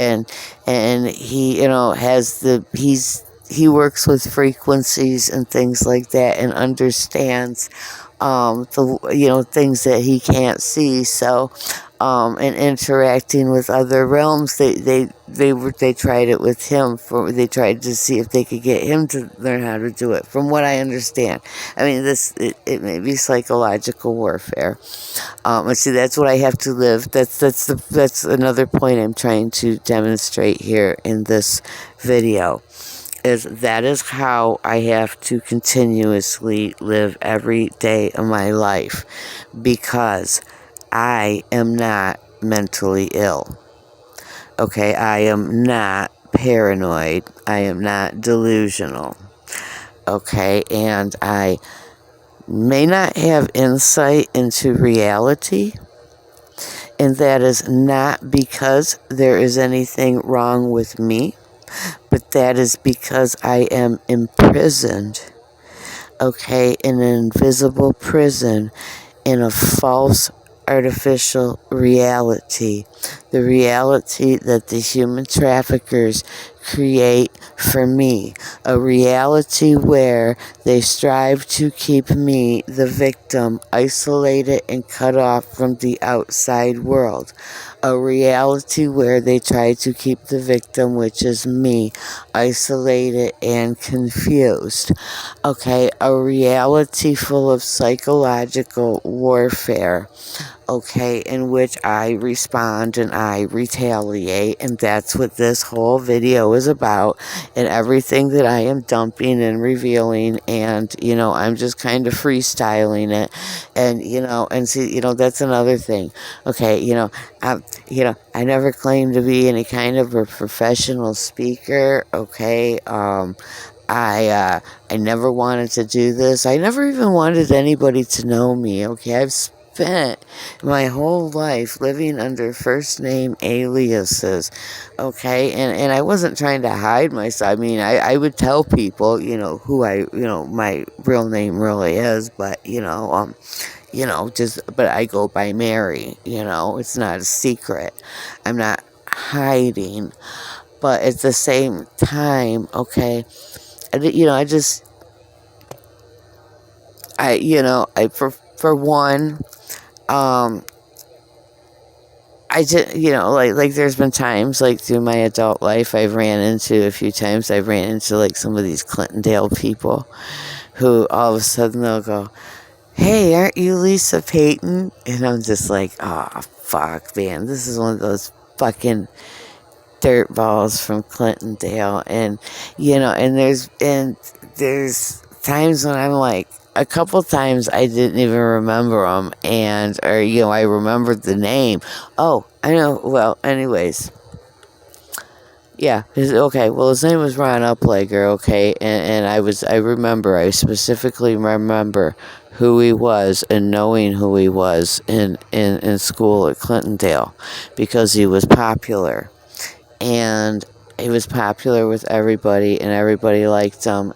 he works with frequencies and things like that, and understands things that he can't see. So and interacting with other realms, they tried it with him. They tried to see if they could get him to learn how to do it, from what I understand. I mean, it may be psychological warfare. Let's see, that's what I have to live. That's another point I'm trying to demonstrate here in this video. That is how I have to continuously live every day of my life, because I am not mentally ill. Okay, I am not paranoid. I am not delusional. Okay, and I may not have insight into reality, and that is not because there is anything wrong with me, but that is because I am imprisoned, okay, in an invisible prison, in a false artificial reality, the reality that the human traffickers create for me, a reality where they strive to keep me, the victim, isolated and cut off from the outside world, a reality where they try to keep the victim, which is me, isolated and confused. Okay, a reality full of psychological warfare, okay, in which I respond and I retaliate, and that's what this whole video is about, and everything that I am dumping and revealing, and I'm just kind of freestyling it, and see, that's another thing. Okay, I never claimed to be any kind of a professional speaker. Okay, I never wanted to do this. I never even wanted anybody to know me. Okay, I've spent my whole life living under first name aliases. Okay, and I wasn't trying to hide myself. I mean, I would tell people, who my real name really is, but but I go by Mary. It's not a secret. I'm not hiding, but at the same time, okay, I just for one, um, I just, like there's been times like through my adult life I've ran into a few times I've ran into like some of these Clintondale people who all of a sudden they'll go, "Hey, aren't you Lisa Payton?" And I'm just like, "Oh, fuck, man, this is one of those fucking dirt balls from Clintondale." And there's times when I'm like, a couple times I didn't even remember them, or I remembered the name. Oh, I know. Well, anyways, yeah. Okay. Well, his name was Ron Uplegger. Okay, and I specifically remember who he was and knowing who he was in school at Clintondale because he was popular. And he was popular with everybody and everybody liked him,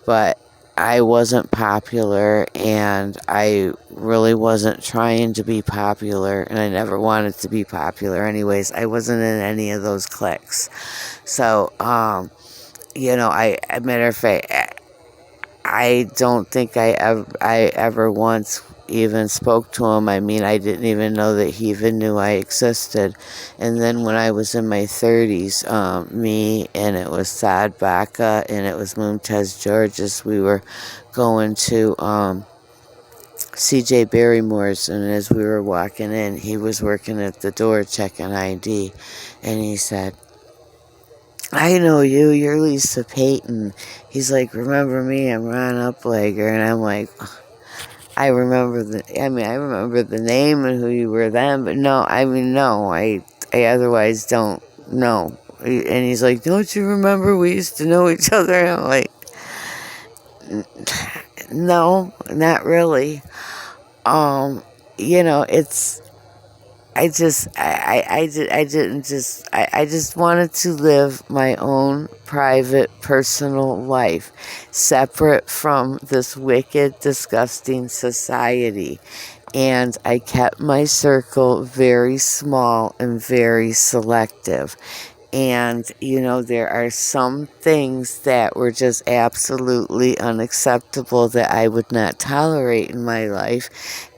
but I wasn't popular and I really wasn't trying to be popular, and I never wanted to be popular anyways. I wasn't in any of those cliques. So matter of fact, I don't think I ever once even spoke to him. I mean, I didn't even know that he even knew I existed. And then when I was in my 30s, me and it was Saad Baka and it was Mumtaz Georges, we were going to CJ Barrymore's, and as we were walking in, he was working at the door checking ID, and he said, "I know you, you're Lisa Payton." He's like, "Remember me? I'm Ron Uplegger." And I'm like, I remember the name and who you were then, but no, I otherwise don't know. And he's like, "Don't you remember we used to know each other?" And I'm like, "No, not really." It's I just wanted to live my own private, personal life, separate from this wicked, disgusting society. And I kept my circle very small and very selective. And, there are some things that were just absolutely unacceptable that I would not tolerate in my life.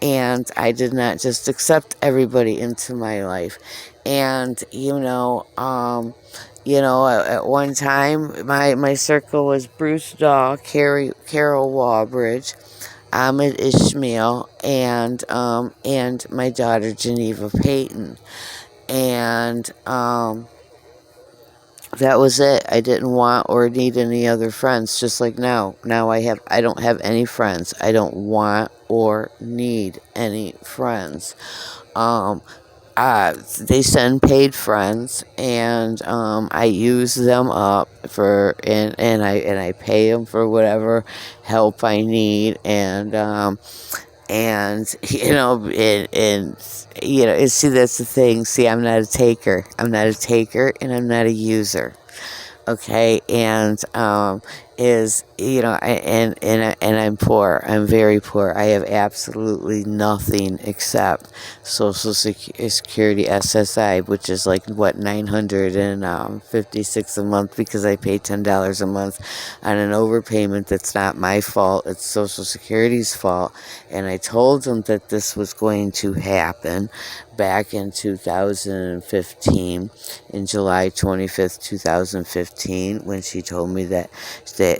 And I did not just accept everybody into my life. And, at one time, my circle was Bruce Daw, Carol Wallbridge, Ahmed Ishmael, and my daughter Geneva Payton. And, that was it. I didn't want or need any other friends, just like now. Now I don't have any friends. I don't want or need any friends. They send paid friends, and I use them up and I pay them for whatever help I need, see, that's the thing. See, I'm not a taker. And I'm not a user. Okay, and and I'm poor. I'm very poor. I have absolutely nothing except Social Security SSI, which is like what, $956 a month, because I pay $10 a month on an overpayment that's not my fault. It's Social Security's fault. And I told them that this was going to happen back in 2015, in July 25th, 2015, when she told me that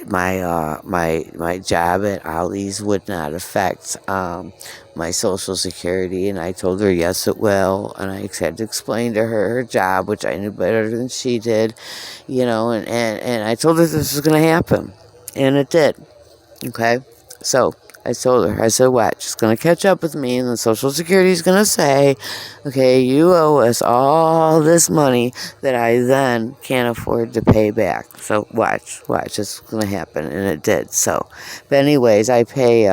my job at Ollie's would not affect my Social Security. And I told her, yes, it will. And I had to explain to her job, which I knew better than she did, and I told her this was going to happen. And it did. Okay? So I told her, I said, watch, it's going to catch up with me, and the Social Security is going to say, okay, you owe us all this money that I then can't afford to pay back. So watch, it's going to happen. And it did. So, but anyways, I pay,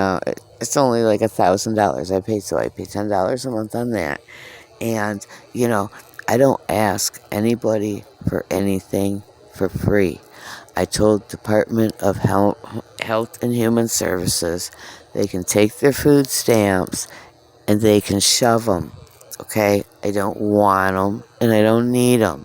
it's only like $1,000 I pay, so I pay $10 a month on that. And, I don't ask anybody for anything for free. I told Department of Health and Human Services they can take their food stamps and they can shove them, okay? I don't want them and I don't need them.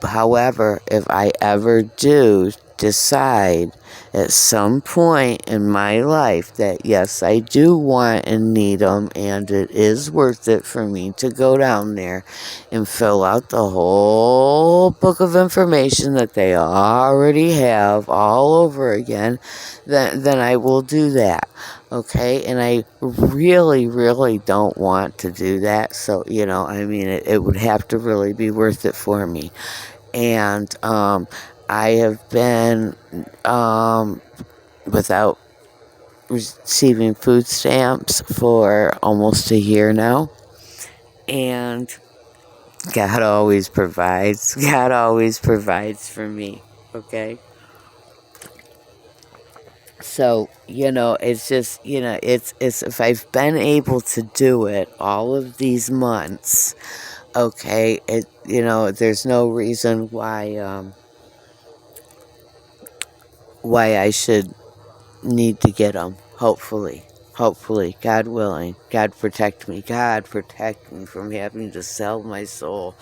However, if I ever do decide at some point in my life that yes, I do want and need them, and it is worth it for me to go down there and fill out the whole book of information that they already have all over again, then I will do that. Okay, and I really, really don't want to do that. So, I mean, it would have to really be worth it for me. And I have been without receiving food stamps for almost a year now. And God always provides. God always provides for me. Okay? So, it's just, it's if I've been able to do it all of these months, okay, there's no reason why I should need to get them. Hopefully, God willing, God protect me from having to sell my soul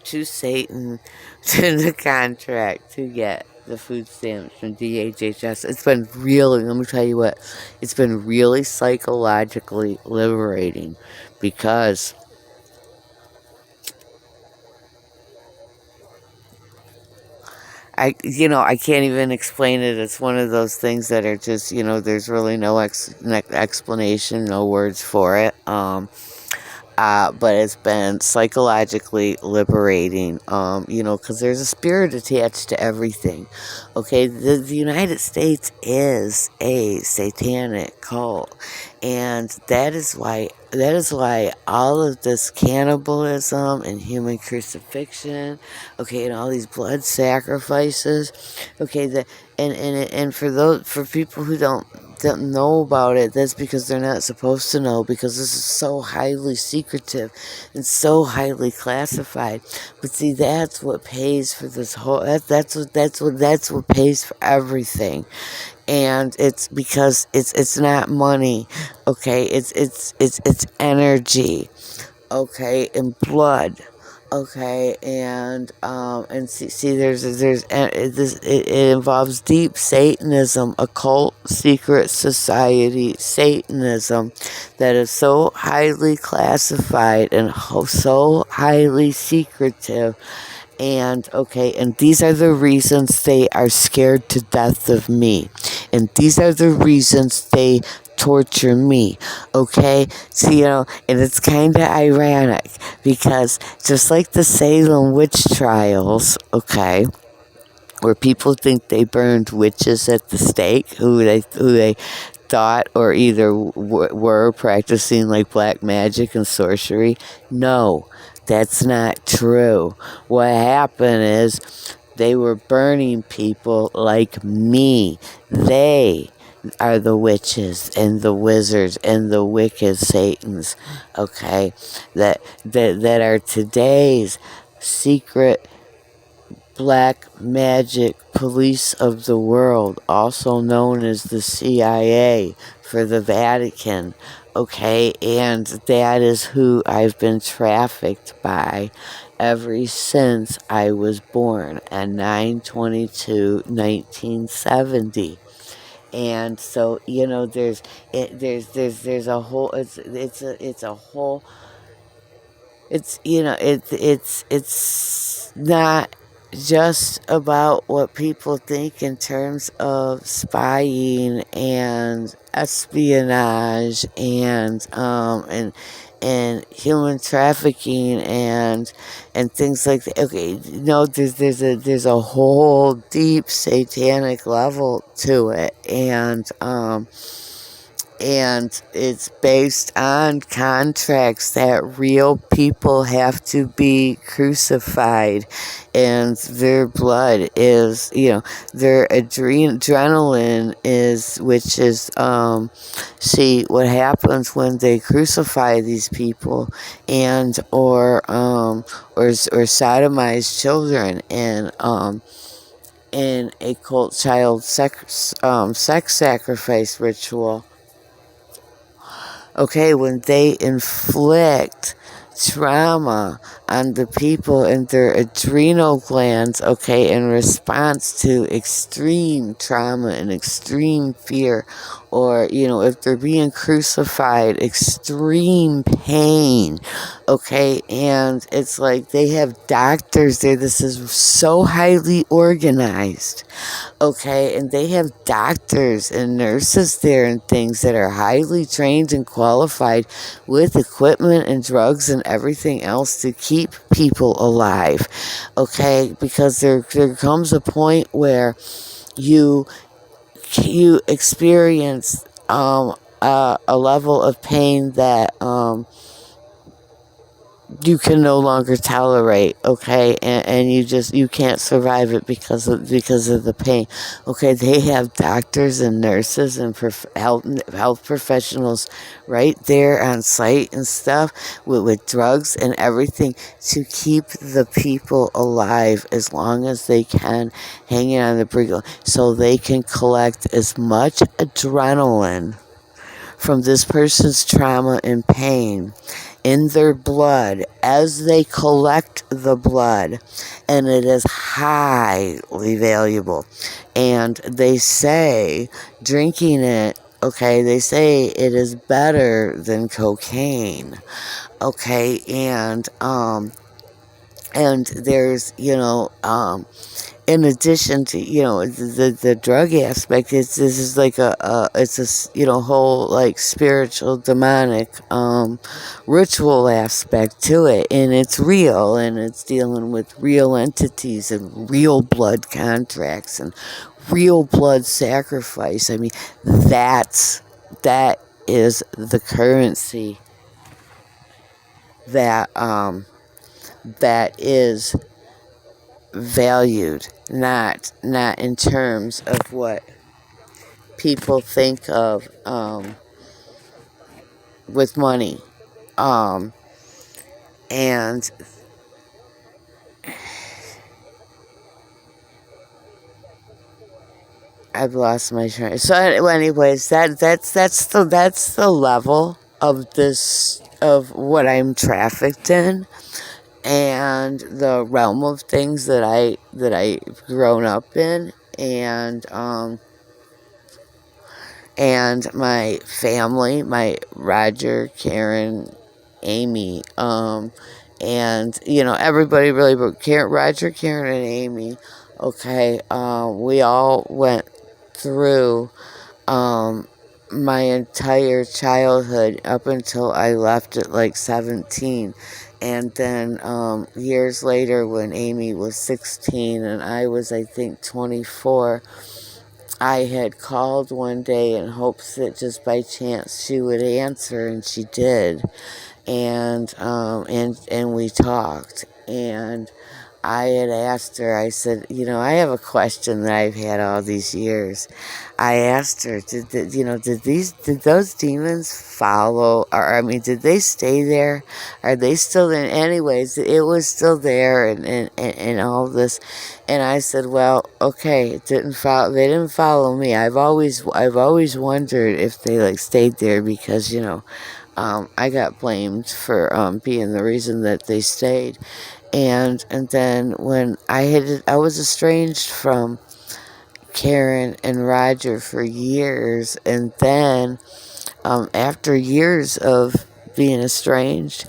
to Satan to the contract to get the food stamps from DHHS. It's been really, let me tell you what, it's been really psychologically liberating because I can't even explain it. It's one of those things that are just, there's really no explanation, no words for it. But it's been psychologically liberating, because there's a spirit attached to everything. Okay, the United States is a satanic cult, and that is why all of this cannibalism and human crucifixion, okay, and all these blood sacrifices, okay, and for people who don't know about it, that's because they're not supposed to know, because this is so highly secretive and so highly classified. But see, that's what pays for this whole, that's what pays for everything. And it's because it's not money, okay, it's energy, okay, and blood, okay, and it involves deep Satanism, occult secret society Satanism that is so highly classified and so highly secretive. And these are the reasons they are scared to death of me, and these are the reasons they torture me. Okay, so and it's kind of ironic because just like the Salem witch trials, okay, where people think they burned witches at the stake who they thought or either were practicing like black magic and sorcery. No, that's not true. What happened is they were burning people like me. They are the witches and the wizards and the wicked Satans, okay, that are today's secret black magic police of the world, also known as the CIA for the Vatican, okay, and that is who I've been trafficked by ever since I was born on 9/22/1970. And so there's a whole, it's a whole, it's not just about what people think in terms of spying and espionage and human trafficking and things like that. Okay, no, there's a whole deep satanic level to it, and it's based on contracts that real people have to be crucified, and their blood is, their adrenaline is, which is, see, what happens when they crucify these people and or sodomize children in a cult child sex sacrifice ritual. Okay, when they inflict trauma on the people and their adrenal glands, okay, in response to extreme trauma and extreme fear, or, if they're being crucified, extreme pain, okay, and it's like they have doctors there. This is so highly organized. Okay, and they have doctors and nurses there and things that are highly trained and qualified with equipment and drugs and everything else to keep people alive. Okay, because there comes a point where you experience a level of pain that you can no longer tolerate, okay, and you can't survive it because of the pain. Okay, they have doctors and nurses and health professionals right there on site and stuff with drugs and everything to keep the people alive as long as they can, hanging on the brink, so they can collect as much adrenaline from this person's trauma and pain in their blood as they collect the blood, and it is highly valuable. And they say drinking it, okay, they say it is better than cocaine, okay, and there's, in addition to, the drug aspect, this is like it's a whole like spiritual demonic ritual aspect to it, and it's real, and it's dealing with real entities and real blood contracts and real blood sacrifice. I mean, that is the currency that is valued, not in terms of what people think of with money. And I've lost my train. So anyways, that's the level of this, of what I'm trafficked in, and the realm of things that I've grown up in, and my family, my Roger, Karen, Amy, and everybody really, but Roger, Karen, and Amy. Okay, we all went through my entire childhood up until I left at like 17. And then years later, when Amy was 16 and I was, I think, 24, I had called one day in hopes that just by chance she would answer, and she did. And we talked, and I had asked her, I said, I have a question that I've had all these years. I asked her, did those demons follow, or I mean, did they stay there? Are they still there? Anyways, it was still there, and all this. And I said, well, okay, it didn't follow. They didn't follow me. I've always wondered if they like stayed there, because I got blamed for being the reason that they stayed. And then when I was estranged from Karen and Roger for years, and then after years of being estranged,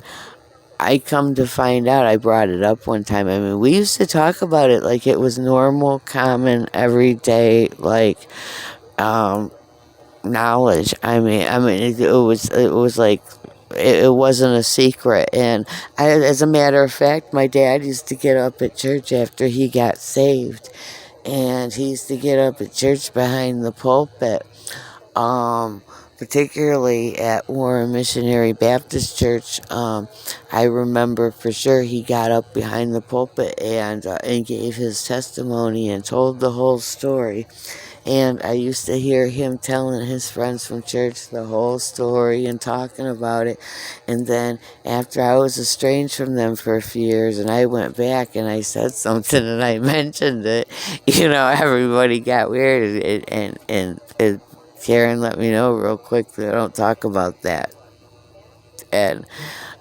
I come to find out, I brought it up one time. I mean, we used to talk about it like it was normal, common, everyday, like knowledge. I mean, it was like, it wasn't a secret. And as a matter of fact, my dad used to get up at church after he got saved, and he used to get up at church behind the pulpit, particularly at Warren Missionary Baptist Church. I remember for sure he got up behind the pulpit and gave his testimony and told the whole story. And I used to hear him telling his friends from church the whole story and talking about it. And then after I was estranged from them for a few years, and I went back and I said something and I mentioned it, everybody got weird. And Karen let me know real quick that I don't talk about that. And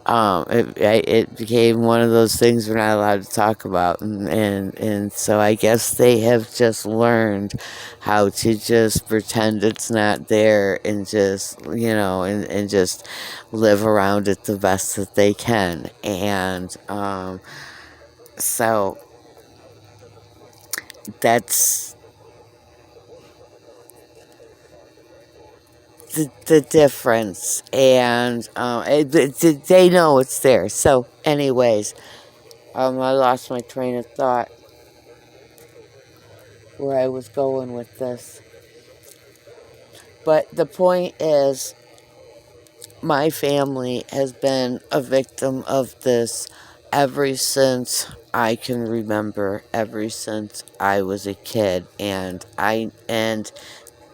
it became one of those things we're not allowed to talk about, and so I guess they have just learned how to just pretend it's not there and just and just live around it the best that they can, and so that's the difference, and they know it's there. So, anyways, I lost my train of thought where I was going with this. But the point is, my family has been a victim of this ever since I can remember, ever since I was a kid, and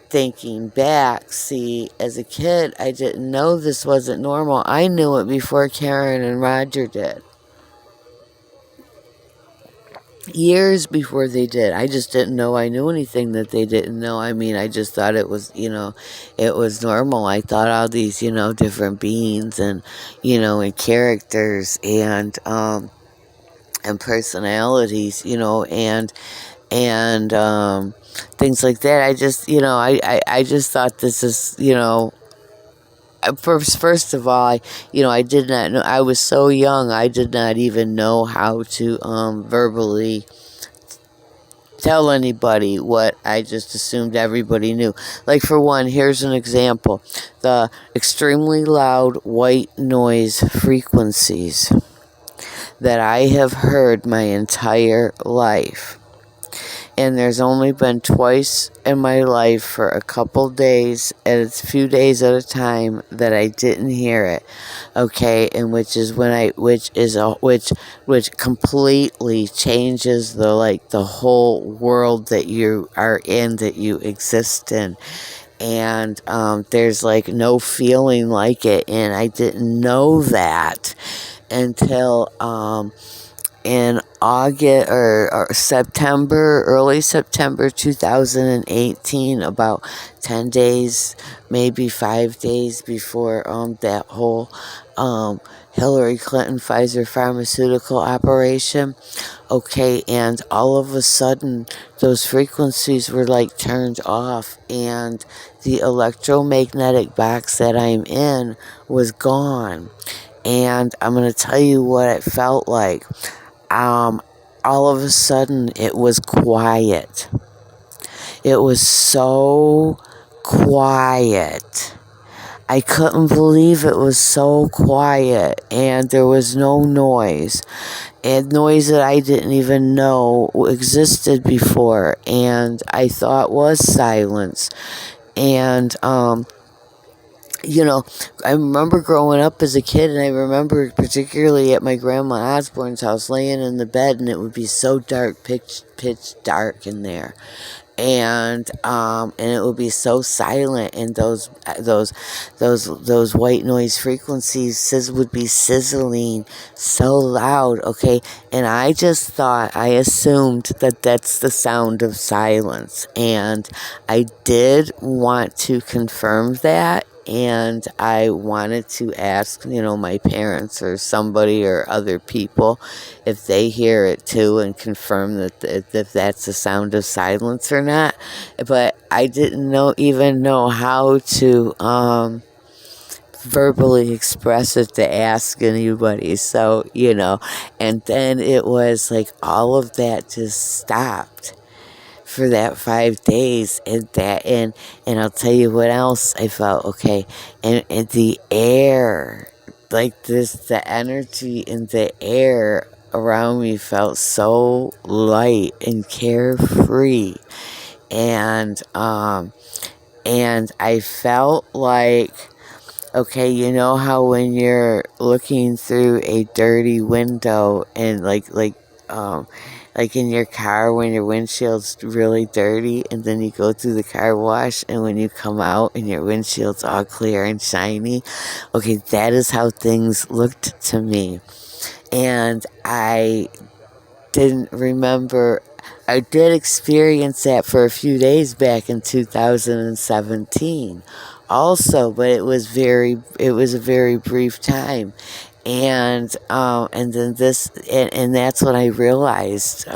thinking back, see, as a kid, I didn't know this wasn't normal. I knew it before Karen and Roger did. Years before they did. I just didn't know I knew anything that they didn't know. I mean, I just thought it was, it was normal. I thought all these, different beings and, and characters and personalities, and things like that. I just, I just thought this is, first of all, I did not know. I was so young, I did not even know how to verbally tell anybody what I just assumed everybody knew. Like, for one, here's an example. The extremely loud white noise frequencies that I have heard my entire life. And there's only been twice in my life for a couple days, and it's a few days at a time, that I didn't hear it. Okay, and which completely changes the whole world that you are in, that you exist in. And there's no feeling like it, and I didn't know that until in August or September, early September 2018, about 10 days, maybe 5 days before that whole Hillary Clinton Pfizer pharmaceutical operation. Okay, and all of a sudden, those frequencies were turned off, and the electromagnetic box that I'm in was gone. And I'm going to tell you what it felt like. All of a sudden, it was quiet. It was so quiet. I couldn't believe it was so quiet, and there was no noise, and noise that I didn't even know existed before, and I thought was silence. And I remember growing up as a kid, and I remember particularly at my grandma Osborne's house, laying in the bed, and it would be so dark, pitch dark in there, and it would be so silent, and those white noise frequencies would be sizzling so loud. Okay, and I assumed that that's the sound of silence, and I did want to confirm that. And I wanted to ask, my parents or somebody or other people if they hear it too, and confirm that if that's the sound of silence or not. But I didn't even know how to verbally express it to ask anybody. So, and then it was all of that just stopped for that 5 days, and I'll tell you what else I felt. Okay, and the air, the energy in the air around me felt so light and carefree, and I felt okay, you know how when you're looking through a dirty window, and in your car, when your windshield's really dirty, and then you go through the car wash, and when you come out and your windshield's all clear and shiny. Okay, that is how things looked to me. And I didn't remember. I did experience that for a few days back in 2017 also, but it was a very brief time. And then this, and that's when I realized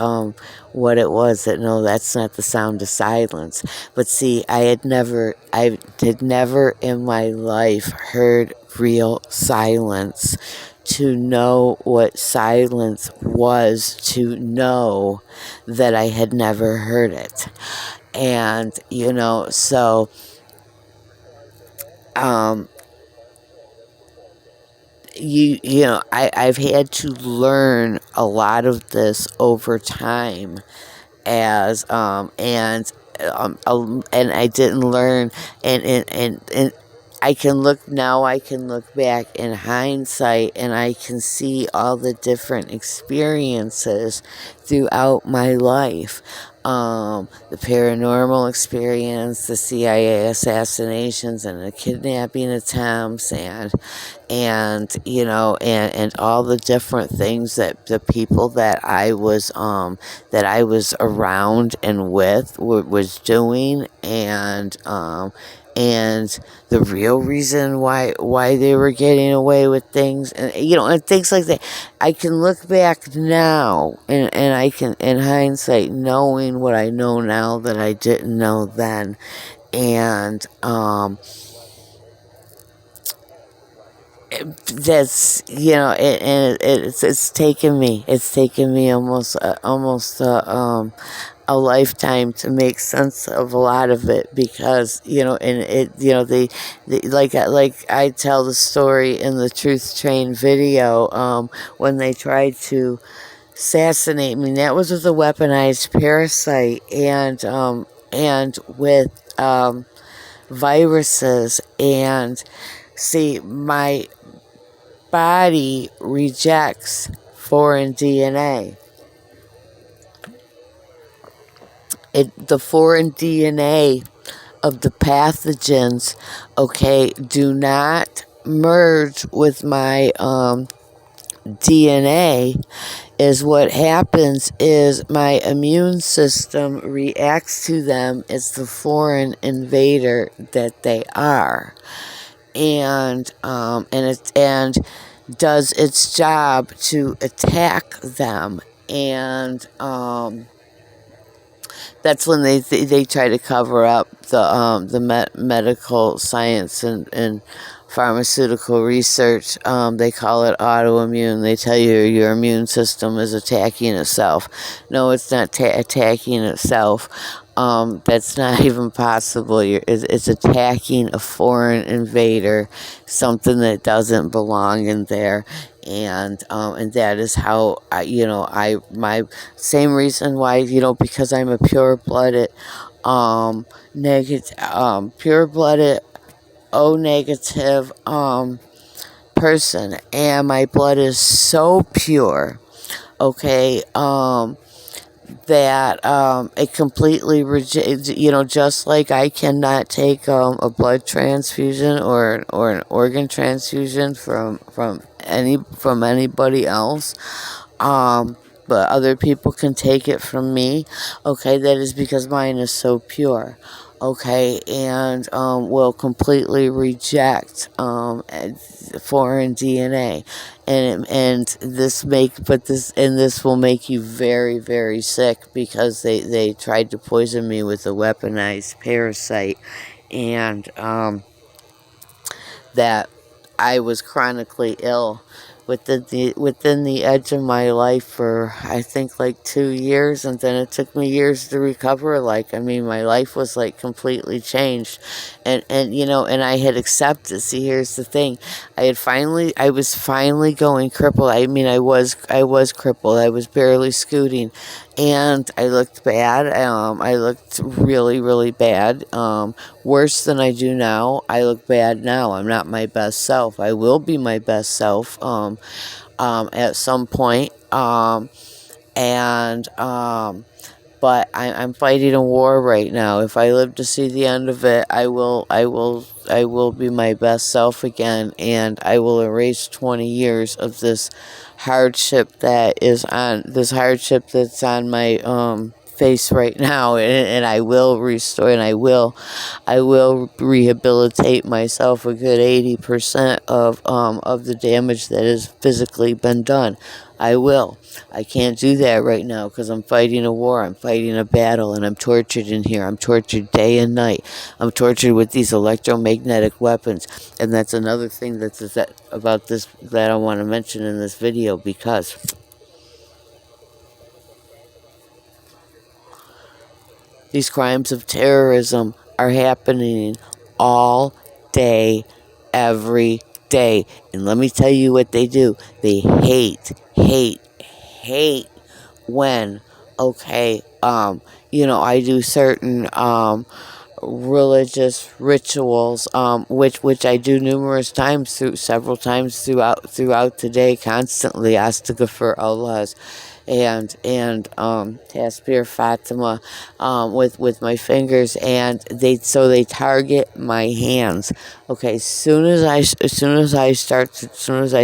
what it was. That no, that's not the sound of silence. But see, I had never in my life heard real silence. To know what silence was, to know that I had never heard it. And so um I've had to learn a lot of this over time, as and I didn't learn, and I can look back in hindsight, and I can see all the different experiences throughout my life. The paranormal experience, the CIA assassinations, and the kidnapping attempts, and all the different things that the people that I was around and with was doing, and the real reason why they were getting away with things, and things like that. I can look back now, and I can, in hindsight, knowing what I know now that I didn't know then. And that's it's taken me almost a lifetime to make sense of a lot of it, because and it like I tell the story in the Truth Train video, when they tried to assassinate me. That was with a weaponized parasite, and with viruses. And see, my body rejects foreign DNA. The foreign DNA of the pathogens, okay, do not merge with my DNA. Is what happens is my immune system reacts to them as the foreign invader that they are, and does its job to attack them. And that's when they try to cover up the medical science and pharmaceutical research. They call it autoimmune. They tell you your immune system is attacking itself. No, it's not attacking itself. That's not even possible. It's attacking a foreign invader, something that doesn't belong in there. And that is how my same reason why, because I'm a pure-blooded pure-blooded O negative person, and my blood is so pure, okay, that it completely rejects, just like I cannot take a blood transfusion or an organ transfusion from anybody else, but other people can take it from me. Okay, that is because mine is so pure. Okay, and will completely reject foreign DNA, and this will make you very, very sick, because they tried to poison me with a weaponized parasite, and that I was chronically ill within the edge of my life for, I think, like 2 years, and then it took me years to recover. Like, I mean, my life was like completely changed, and I had accepted. See, here's the thing: I was finally going crippled. I mean, I was crippled. I was barely scooting, and I looked bad. I looked really, really bad. Worse than I do now. I look bad now. I'm not my best self. I will be my best self at some point. And But I'm fighting a war right now. If I live to see the end of it, I will be my best self again, and I will erase 20 years of this hardship that's on my face right now, and I will restore, and I will rehabilitate myself a good 80% of the damage that has physically been done. I will. I can't do that right now because I'm fighting a war. I'm fighting a battle, and I'm tortured in here. I'm tortured day and night. I'm tortured with these electromagnetic weapons, and that's another thing about this that I want to mention in this video, because these crimes of terrorism are happening all day, every day. And let me tell you what they do. They hate when, okay, I do certain religious rituals, which I do numerous times, several times throughout the day, constantly. Astaghfir Allahs and Tasbih Fatima, with my fingers, and they target my hands. Okay, as soon as I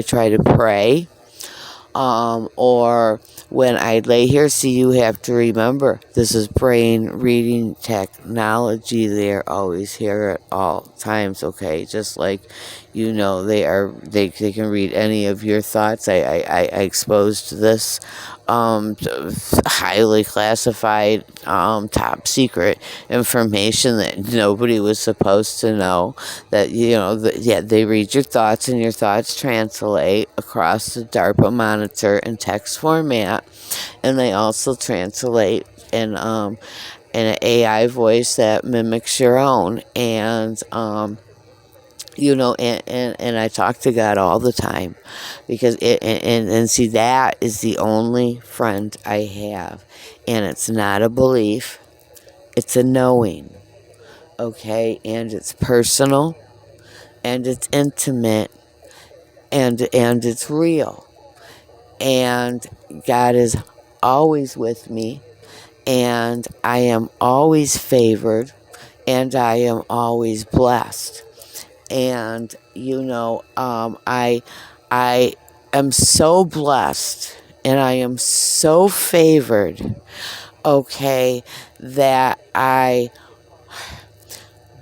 try to pray, or when I lay here, see, you have to remember, this is brain reading technology. They're always here at all times, okay? Just like, they can read any of your thoughts. I exposed this highly classified, top secret information that nobody was supposed to know. That, they read your thoughts, and your thoughts translate across the DARPA monitor in text format, and they also translate in an AI voice that mimics your own. And and I talk to God all the time, because and see, that is the only friend I have, and it's not a belief, it's a knowing, okay? And it's personal, and it's intimate, and it's real, and God is always with me, and I am always favored, and I am always blessed. And I am so blessed, and I am so favored, okay, that I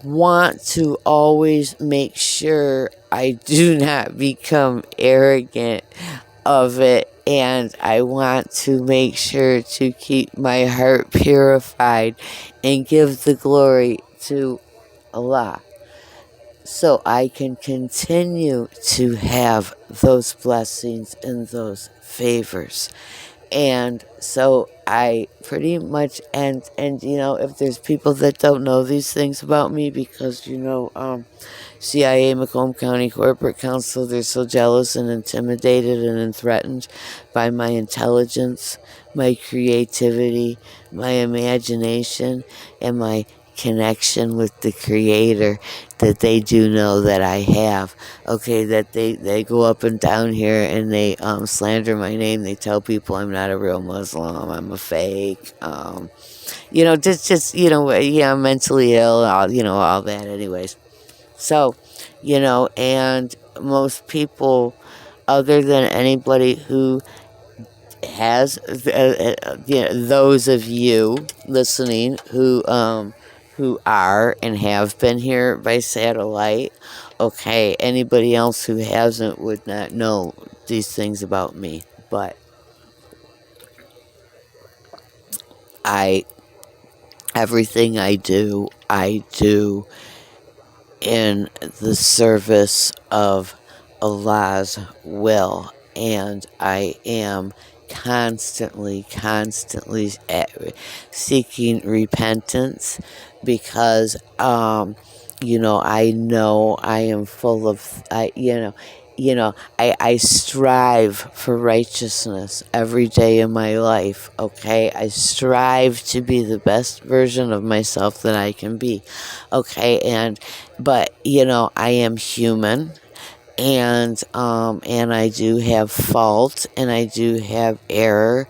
want to always make sure I do not become arrogant of it, and I want to make sure to keep my heart purified and give the glory to Allah, so I can continue to have those blessings and those favors. And so I pretty much, and if there's people that don't know these things about me, because CIA, Macomb County Corporate Council, they're so jealous and intimidated and threatened by my intelligence, my creativity, my imagination, and my connection with the Creator, that they do know that I have. Okay, that they go up and down here, and they slander my name. They tell people I'm not a real Muslim, I'm a fake. I'm mentally ill, all that anyways. So, and most people, other than anybody who has, those of you listening who are and have been here by satellite, okay, anybody else who hasn't would not know these things about me. But everything I do in the service of Allah's will, and I am constantly seeking repentance, because I know I am full of I strive for righteousness every day in my life, okay? I strive to be the best version of myself that I can be, okay? But I am human, and I do have fault, and I do have error,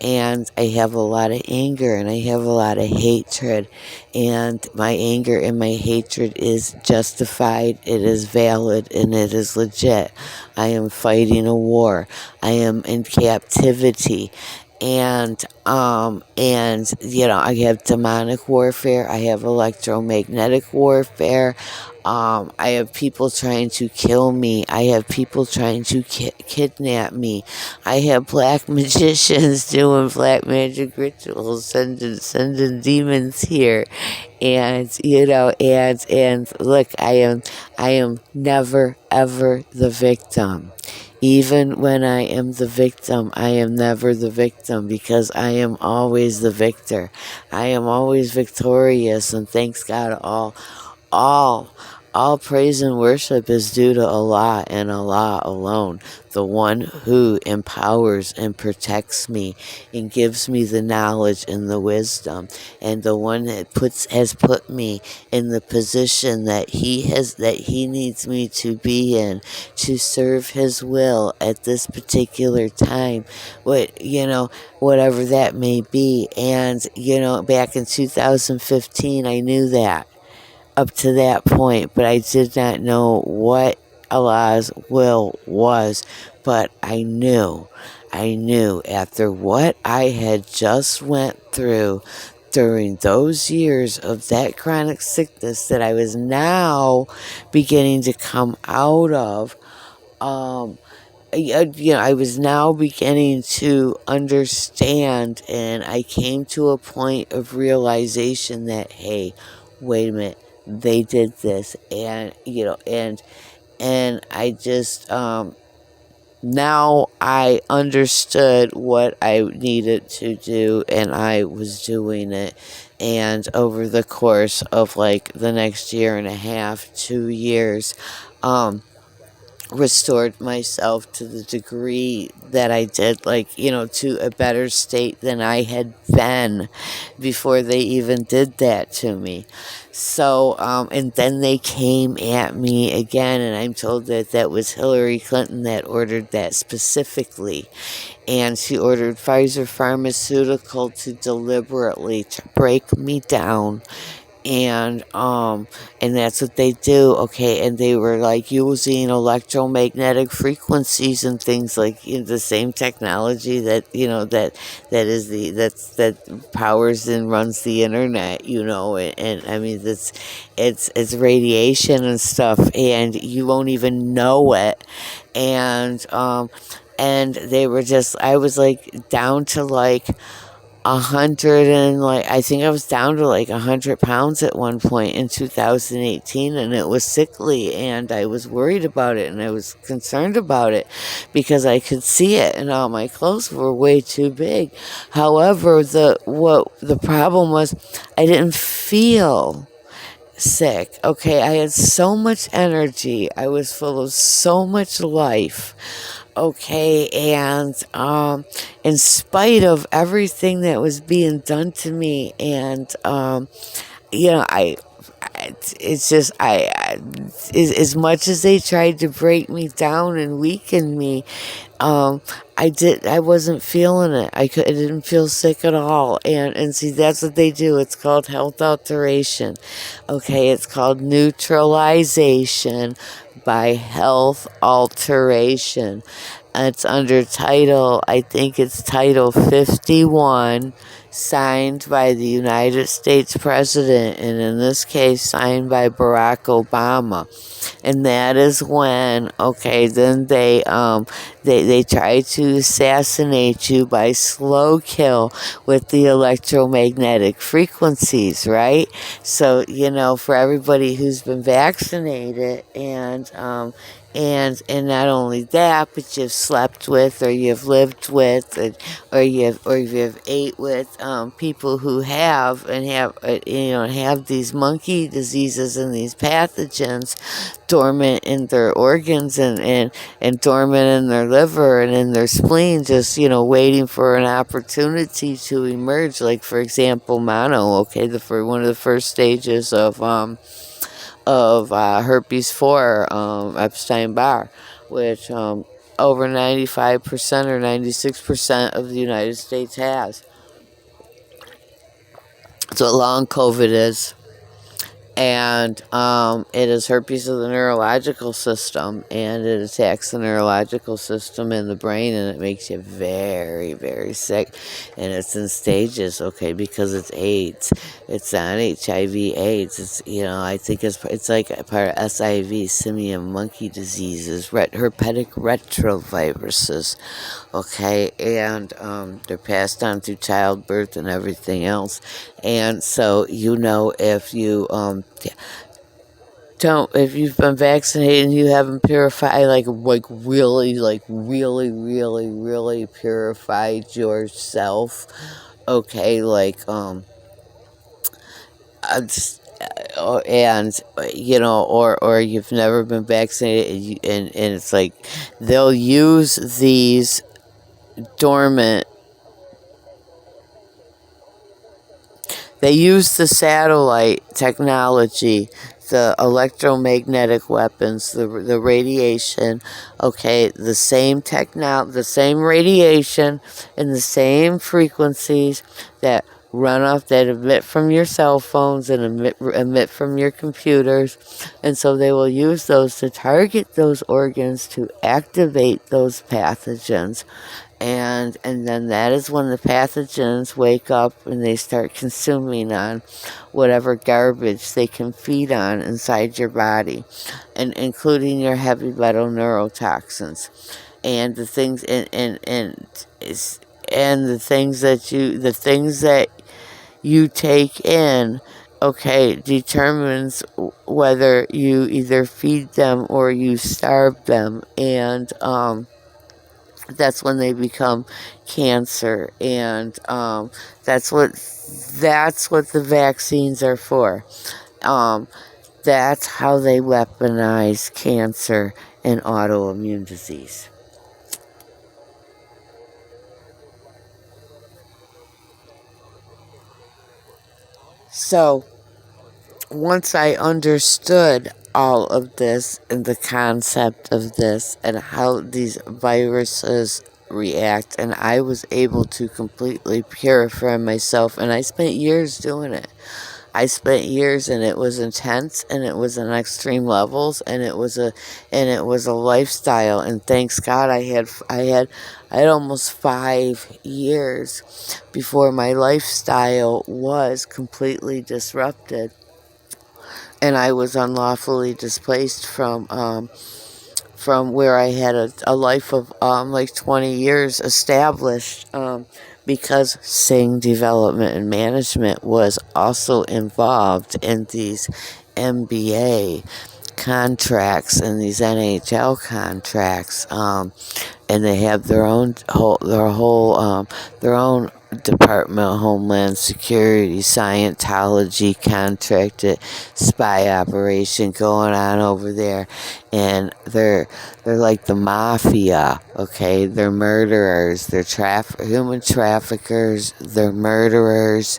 and I have a lot of anger, and I have a lot of hatred, and my anger and my hatred is justified, it is valid, and it is legit. I am fighting a war. I am in captivity, and I have demonic warfare, I have electromagnetic warfare, I have people trying to kill me, I have people trying to kidnap me, I have black magicians doing black magic rituals, sending demons here, and look, I am never ever the victim. Even when I am the victim, I am never the victim, because I am always the victor. I am always victorious, and thanks God, all all praise and worship is due to Allah and Allah alone, the one who empowers and protects me and gives me the knowledge and the wisdom, and the one that has put me in the position that he needs me to be in, to serve his will at this particular time, whatever that may be. And back in 2015, I knew that up to that point, but I did not know what Allah's will was. But I knew after what I had just went through during those years of that chronic sickness that I was now beginning to come out of. I was now beginning to understand, and I came to a point of realization that, hey, wait a minute, they did this, and I just now I understood what I needed to do, and I was doing it. And over the course of like the next year and a half, 2 years, restored myself to the degree that I did, to a better state than I had been before they even did that to me. So, and then they came at me again, and I'm told that that was Hillary Clinton that ordered that specifically. And she ordered Pfizer Pharmaceutical to deliberately break me down, and that's what they do. Okay, and they were like using electromagnetic frequencies and things, like the same technology that powers and runs the internet, and I mean, it's radiation and stuff, and you won't even know it. And they were just, I was like down to like 100, and like I think I was down to like 100 pounds at one point in 2018, and it was sickly, and I was worried about it, and I was concerned about it because I could see it, and all my clothes were way too big. However, the problem was, I didn't feel sick. Okay, I had so much energy, I was full of so much life. Okay, and in spite of everything that was being done to me, and it's just as much as they tried to break me down and weaken me, I wasn't feeling it. I didn't feel sick at all. And see, that's what they do. It's called health alteration. Okay, it's called neutralization by health alteration. It's under I think it's Title 51, signed by the United States President, and in this case, signed by Barack Obama. And that is when, okay, then they try to assassinate you by slow kill with the electromagnetic frequencies, right? So, for everybody who's been vaccinated, and not only that, but you've slept with, or you've lived with, or you've ate with people who have have these monkey diseases and these pathogens dormant in their organs, and dormant in their liver and in their spleen, just waiting for an opportunity to emerge. Like, for example, mono. Okay, one of the first stages of herpes 4, Epstein-Barr, which over 95% or 96% of the United States has. That's what long COVID is. and it is herpes of the neurological system, and it attacks the neurological system in the brain, and it makes you very, very sick, and it's in stages, okay, because it's AIDS. It's on HIV AIDS. It's, I think it's like a part of SIV, simian monkey diseases, herpetic retroviruses, okay, and they're passed on through childbirth and everything else. And so, if you've been vaccinated and you haven't purified, really purified yourself, okay, or you've never been vaccinated, and it's like they'll use these dormant. They use the satellite technology, the electromagnetic weapons, the radiation, okay, the same radiation and the same frequencies that that emit from your cell phones and emit from your computers. And so they will use those to target those organs, to activate those pathogens. And then that is when the pathogens wake up and they start consuming on whatever garbage they can feed on inside your body, and including your heavy metal neurotoxins, and the things and the things that you take in, okay, determines whether you either feed them or you starve them, and that's when they become cancer, and that's what the vaccines are for. That's how they weaponize cancer and autoimmune disease. So once I understood all of this and the concept of this and how these viruses react, and I was able to completely purify myself, and I spent years doing it. And it was intense, and it was on extreme levels, and it was a lifestyle. And thanks God, I had almost 5 years before my lifestyle was completely disrupted, and I was unlawfully displaced from where I had a life of 20 years established, because Sing Development and Management was also involved in these MBA contracts and these NHL contracts, and they have their own Department of Homeland Security Scientology contracted spy operation going on over there, and they're like the mafia, okay? They're murderers, they're human traffickers, they're murderers,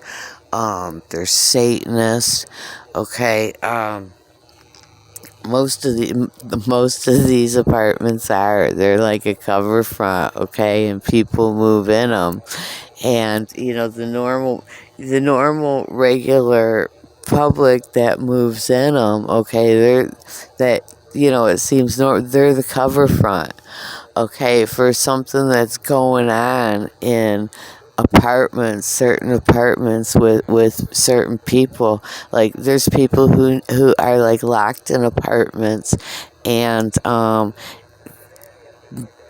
they're Satanists, okay? Most of these apartments they're like a cover front, okay, and people move in them, and the normal regular public that moves in them, okay, it seems they're the cover front, okay, for something that's going on in certain apartments with certain people. Like, there's people who are like locked in apartments and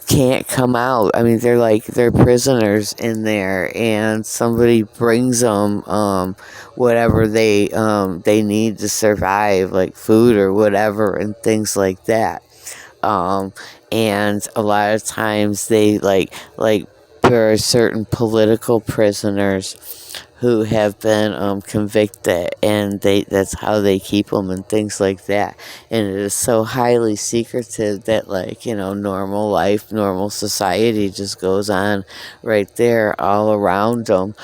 can't come out. I mean, they're prisoners in there, and somebody brings them whatever they need to survive, like food or whatever, and things like that. And a lot of times there are certain political prisoners who have been convicted, and that's how they keep them and things like that. And it is so highly secretive that, normal life, normal society just goes on right there all around them.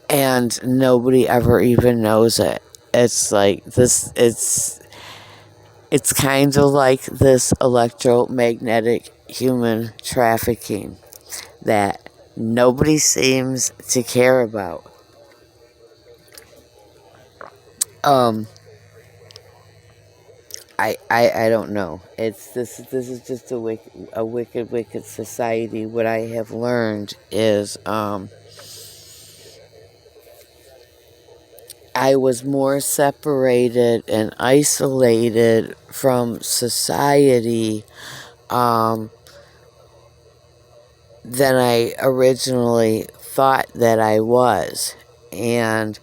And nobody ever even knows it. It's like this, it's kind of like this electromagnetic human trafficking that nobody seems to care about. Um, I don't know. This is just a wicked society. What I have learned is I was more separated and isolated from society um, than I originally thought that I was. And,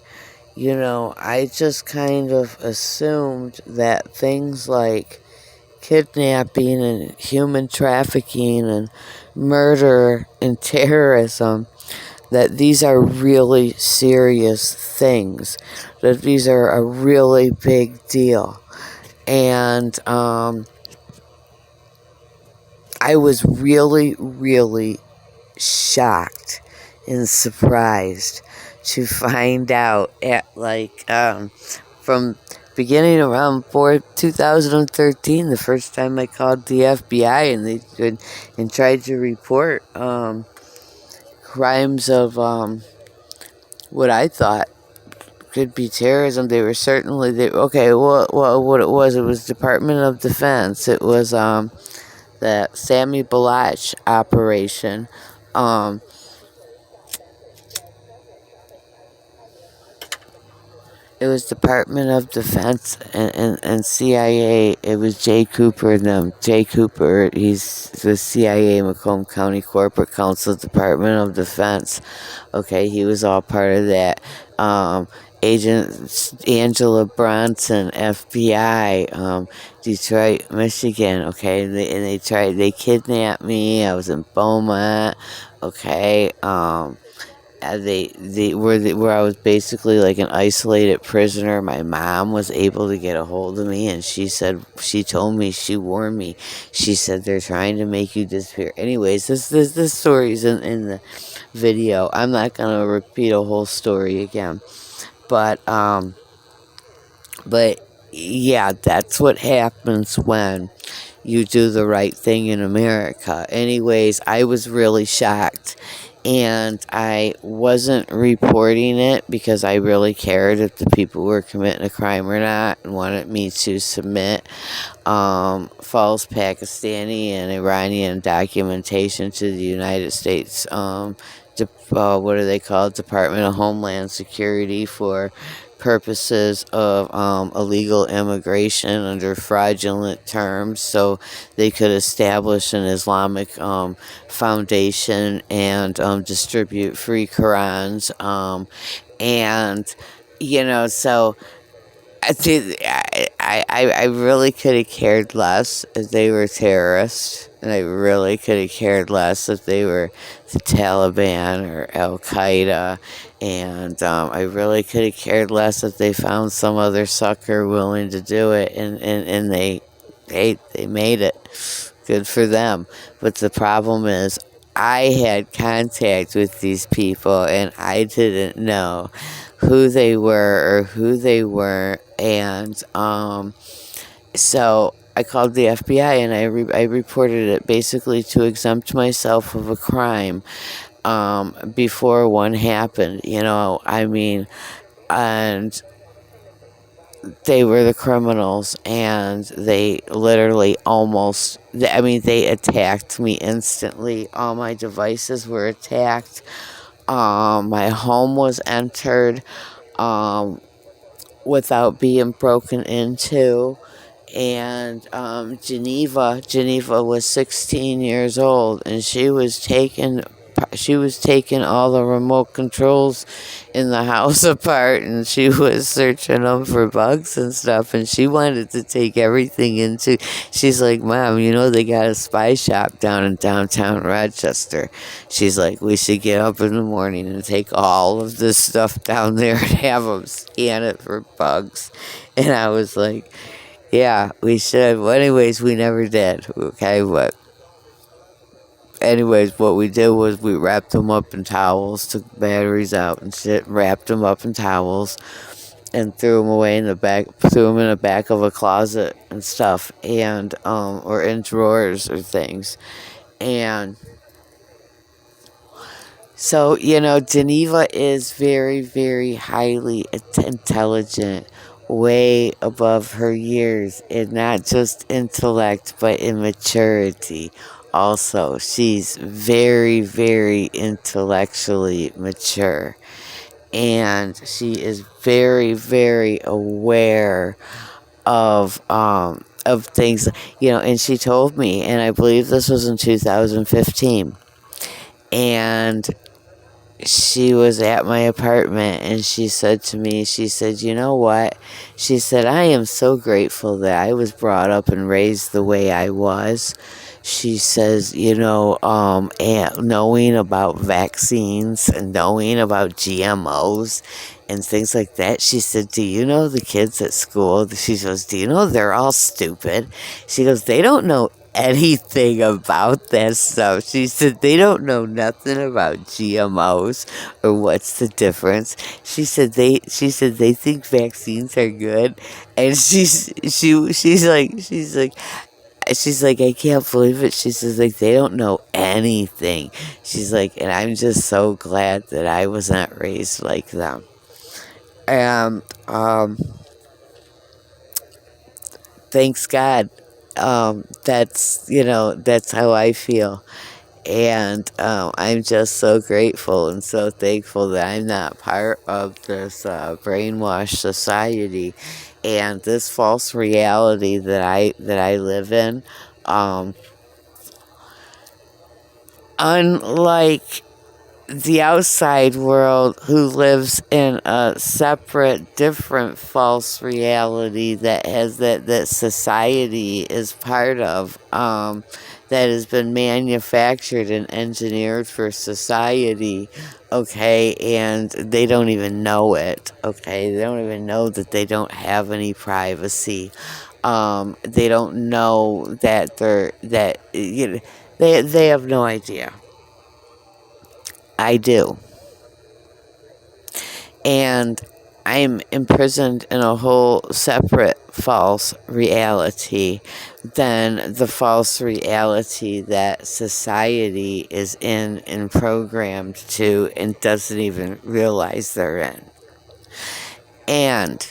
I just kind of assumed that things like kidnapping and human trafficking and murder and terrorism, that these are really serious things, that these are a really big deal. And I was really, really shocked and surprised to find out at from beginning around 2013, the first time I called the FBI and tried to report crimes of what I thought could be terrorism. They were certainly okay. Well, what it was Department of Defense. It was the Sammy Balach operation. Um, It was Department of Defense and CIA. It was Jay Cooper and them. Jay Cooper, he's the CIA Macomb County Corporate Counsel, Department of Defense. Okay, he was all part of that. Agent Angela Bronson, FBI, Detroit, Michigan. Okay, they kidnapped me. I was in Beaumont. Okay, where I was basically like an isolated prisoner. My mom was able to get a hold of me, and she told me, she warned me. She said they're trying to make you disappear. Anyways, this story's in the video. I'm not gonna repeat a whole story again, but yeah, that's what happens when you do the right thing in America. Anyways, I was really shocked, and I wasn't reporting it because I really cared if the people were committing a crime or not, and wanted me to submit false Pakistani and Iranian documentation to the United States. What do they call it? Department of Homeland Security for purposes of illegal immigration under fraudulent terms, so they could establish an Islamic foundation and distribute free Qurans. And, so I really could have cared less if they were terrorists, and I really could have cared less if they were the Taliban or Al Qaeda, and I really could have cared less if they found some other sucker willing to do it, and they made it. Good for them. But the problem is, I had contact with these people, and I didn't know who they were or who they weren't. And so I called the FBI, and I reported it basically to exempt myself of a crime before one happened. And they were the criminals, and they literally they attacked me instantly. All my devices were attacked. My home was entered without being broken into. And Geneva was 16 years old, and she was taking all the remote controls in the house apart, and she was searching them for bugs and stuff, and she wanted to take everything into. She's like, Mom, they got a spy shop down in downtown Rochester. She's like, we should get up in the morning and take all of this stuff down there and have them scan it for bugs. And I was like, yeah, we should. Well, anyways, we never did. Okay, but anyways, what we did was we wrapped them up in towels, took the batteries out and shit, wrapped them up in towels, and threw them away in the back of a closet and stuff, and or in drawers or things. And so, Geneva is very, very highly intelligent, way above her years, and not just intellect, but in maturity. Also, she's very, very intellectually mature, and she is very, very aware of things, and she told me, and I believe this was in 2015, and she was at my apartment, and she said to me, she said, "You know what?" She said, "I am so grateful that I was brought up and raised the way I was." She says, and knowing about vaccines and knowing about GMOs and things like that. She said, "Do you know the kids at school?" She goes, "Do you know they're all stupid?" She goes, "They don't know anything about that stuff." She said, "They don't know nothing about GMOs or what's the difference." She said they think vaccines are good, and she's like, "I can't believe it." She says, like, "They don't know anything." She's like, "And I'm just so glad that I was not raised like them." And thanks God. That's how I feel. And I'm just so grateful and so thankful that I'm not part of this brainwashed society and this false reality that I live in. Um, Unlike the outside world, who lives in a separate, different false reality that society is part of, that has been manufactured and engineered for society, okay, and they don't even know it, okay, they don't even know that they don't have any privacy. They don't know that they have no idea. I do. And I'm imprisoned in a whole separate false reality than the false reality that society is in and programmed to and doesn't even realize they're in. And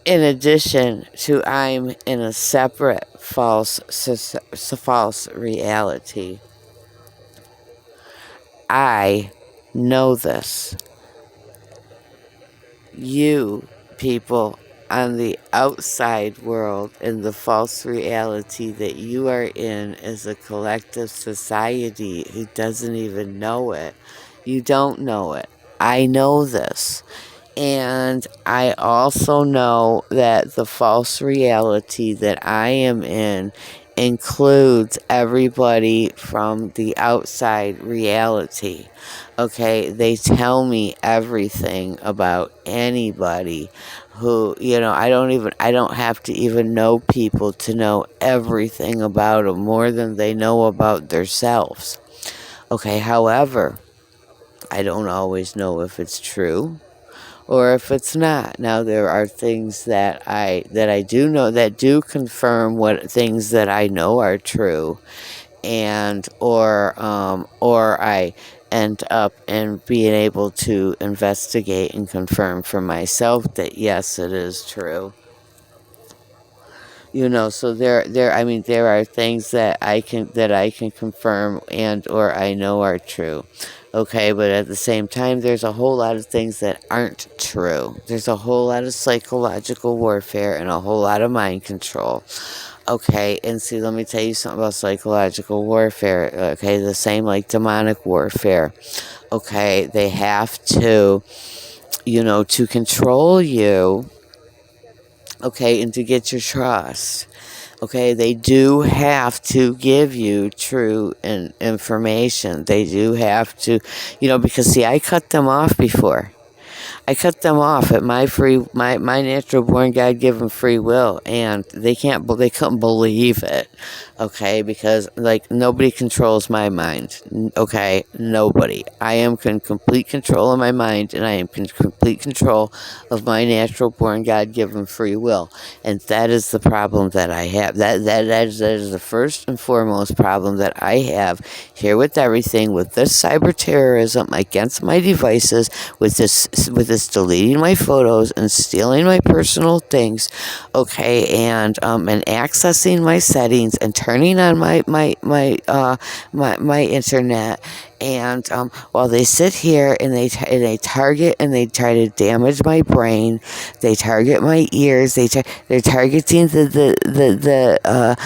in addition to, I'm in a separate false reality. I know this. You people on the outside world in the false reality that you are in as a collective society who doesn't even know it. You don't know it. I know this. And I also know that the false reality that I am in includes everybody from the outside reality. Okay, they tell me everything about anybody who, I don't have to even know people to know everything about them more than they know about themselves. Okay, however, I don't always know if it's true or if it's not. Now there are things that I do know that do confirm what things that I know are true, and or I end up in being able to investigate and confirm for myself that yes, it is true. So there are things that I can confirm and or I know are true. Okay, but at the same time, there's a whole lot of things that aren't true. There's a whole lot of psychological warfare and a whole lot of mind control. Okay, and see, let me tell you something about psychological warfare. Okay, the same like demonic warfare. Okay, they have to, to control you. Okay, and to get your trust. Okay, they do have to give you true information. They do have to, because see, I cut them off before. I cut them off at my natural born God given free will, and they couldn't believe it. Okay, because like nobody controls my mind. Okay, nobody. I am in complete control of my mind, and I am in complete control of my natural born God given free will, and that is the problem that I have. That is the first and foremost problem that I have here with everything, with this cyber terrorism against my devices, with this deleting my photos and stealing my personal things, okay, and accessing my settings and turning on my internet. And while they sit here and they target and they try to damage my brain, they target my ears. They're targeting the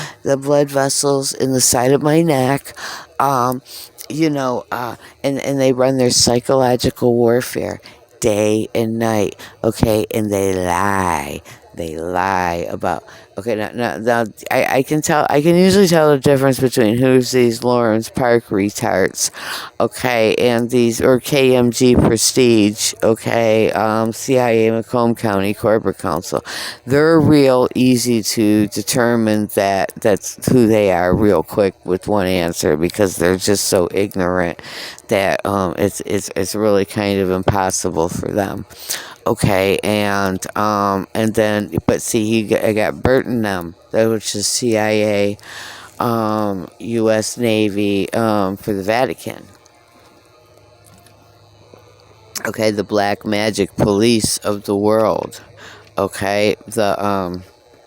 blood vessels in the side of my neck. And they run their psychological warfare day and night, okay, and they lie about, okay, now I can usually tell the difference between who's these Lawrence Park retards, okay, and these, or KMG Prestige, okay, CIA Macomb County Corporate Council. They're real easy to determine that's who they are real quick with one answer, because they're just so ignorant that it's really kind of impossible for them. Okay, and then, but see, I got Burton them, which is CIA, U.S. Navy, for the Vatican. Okay, the black magic police of the world. Okay, the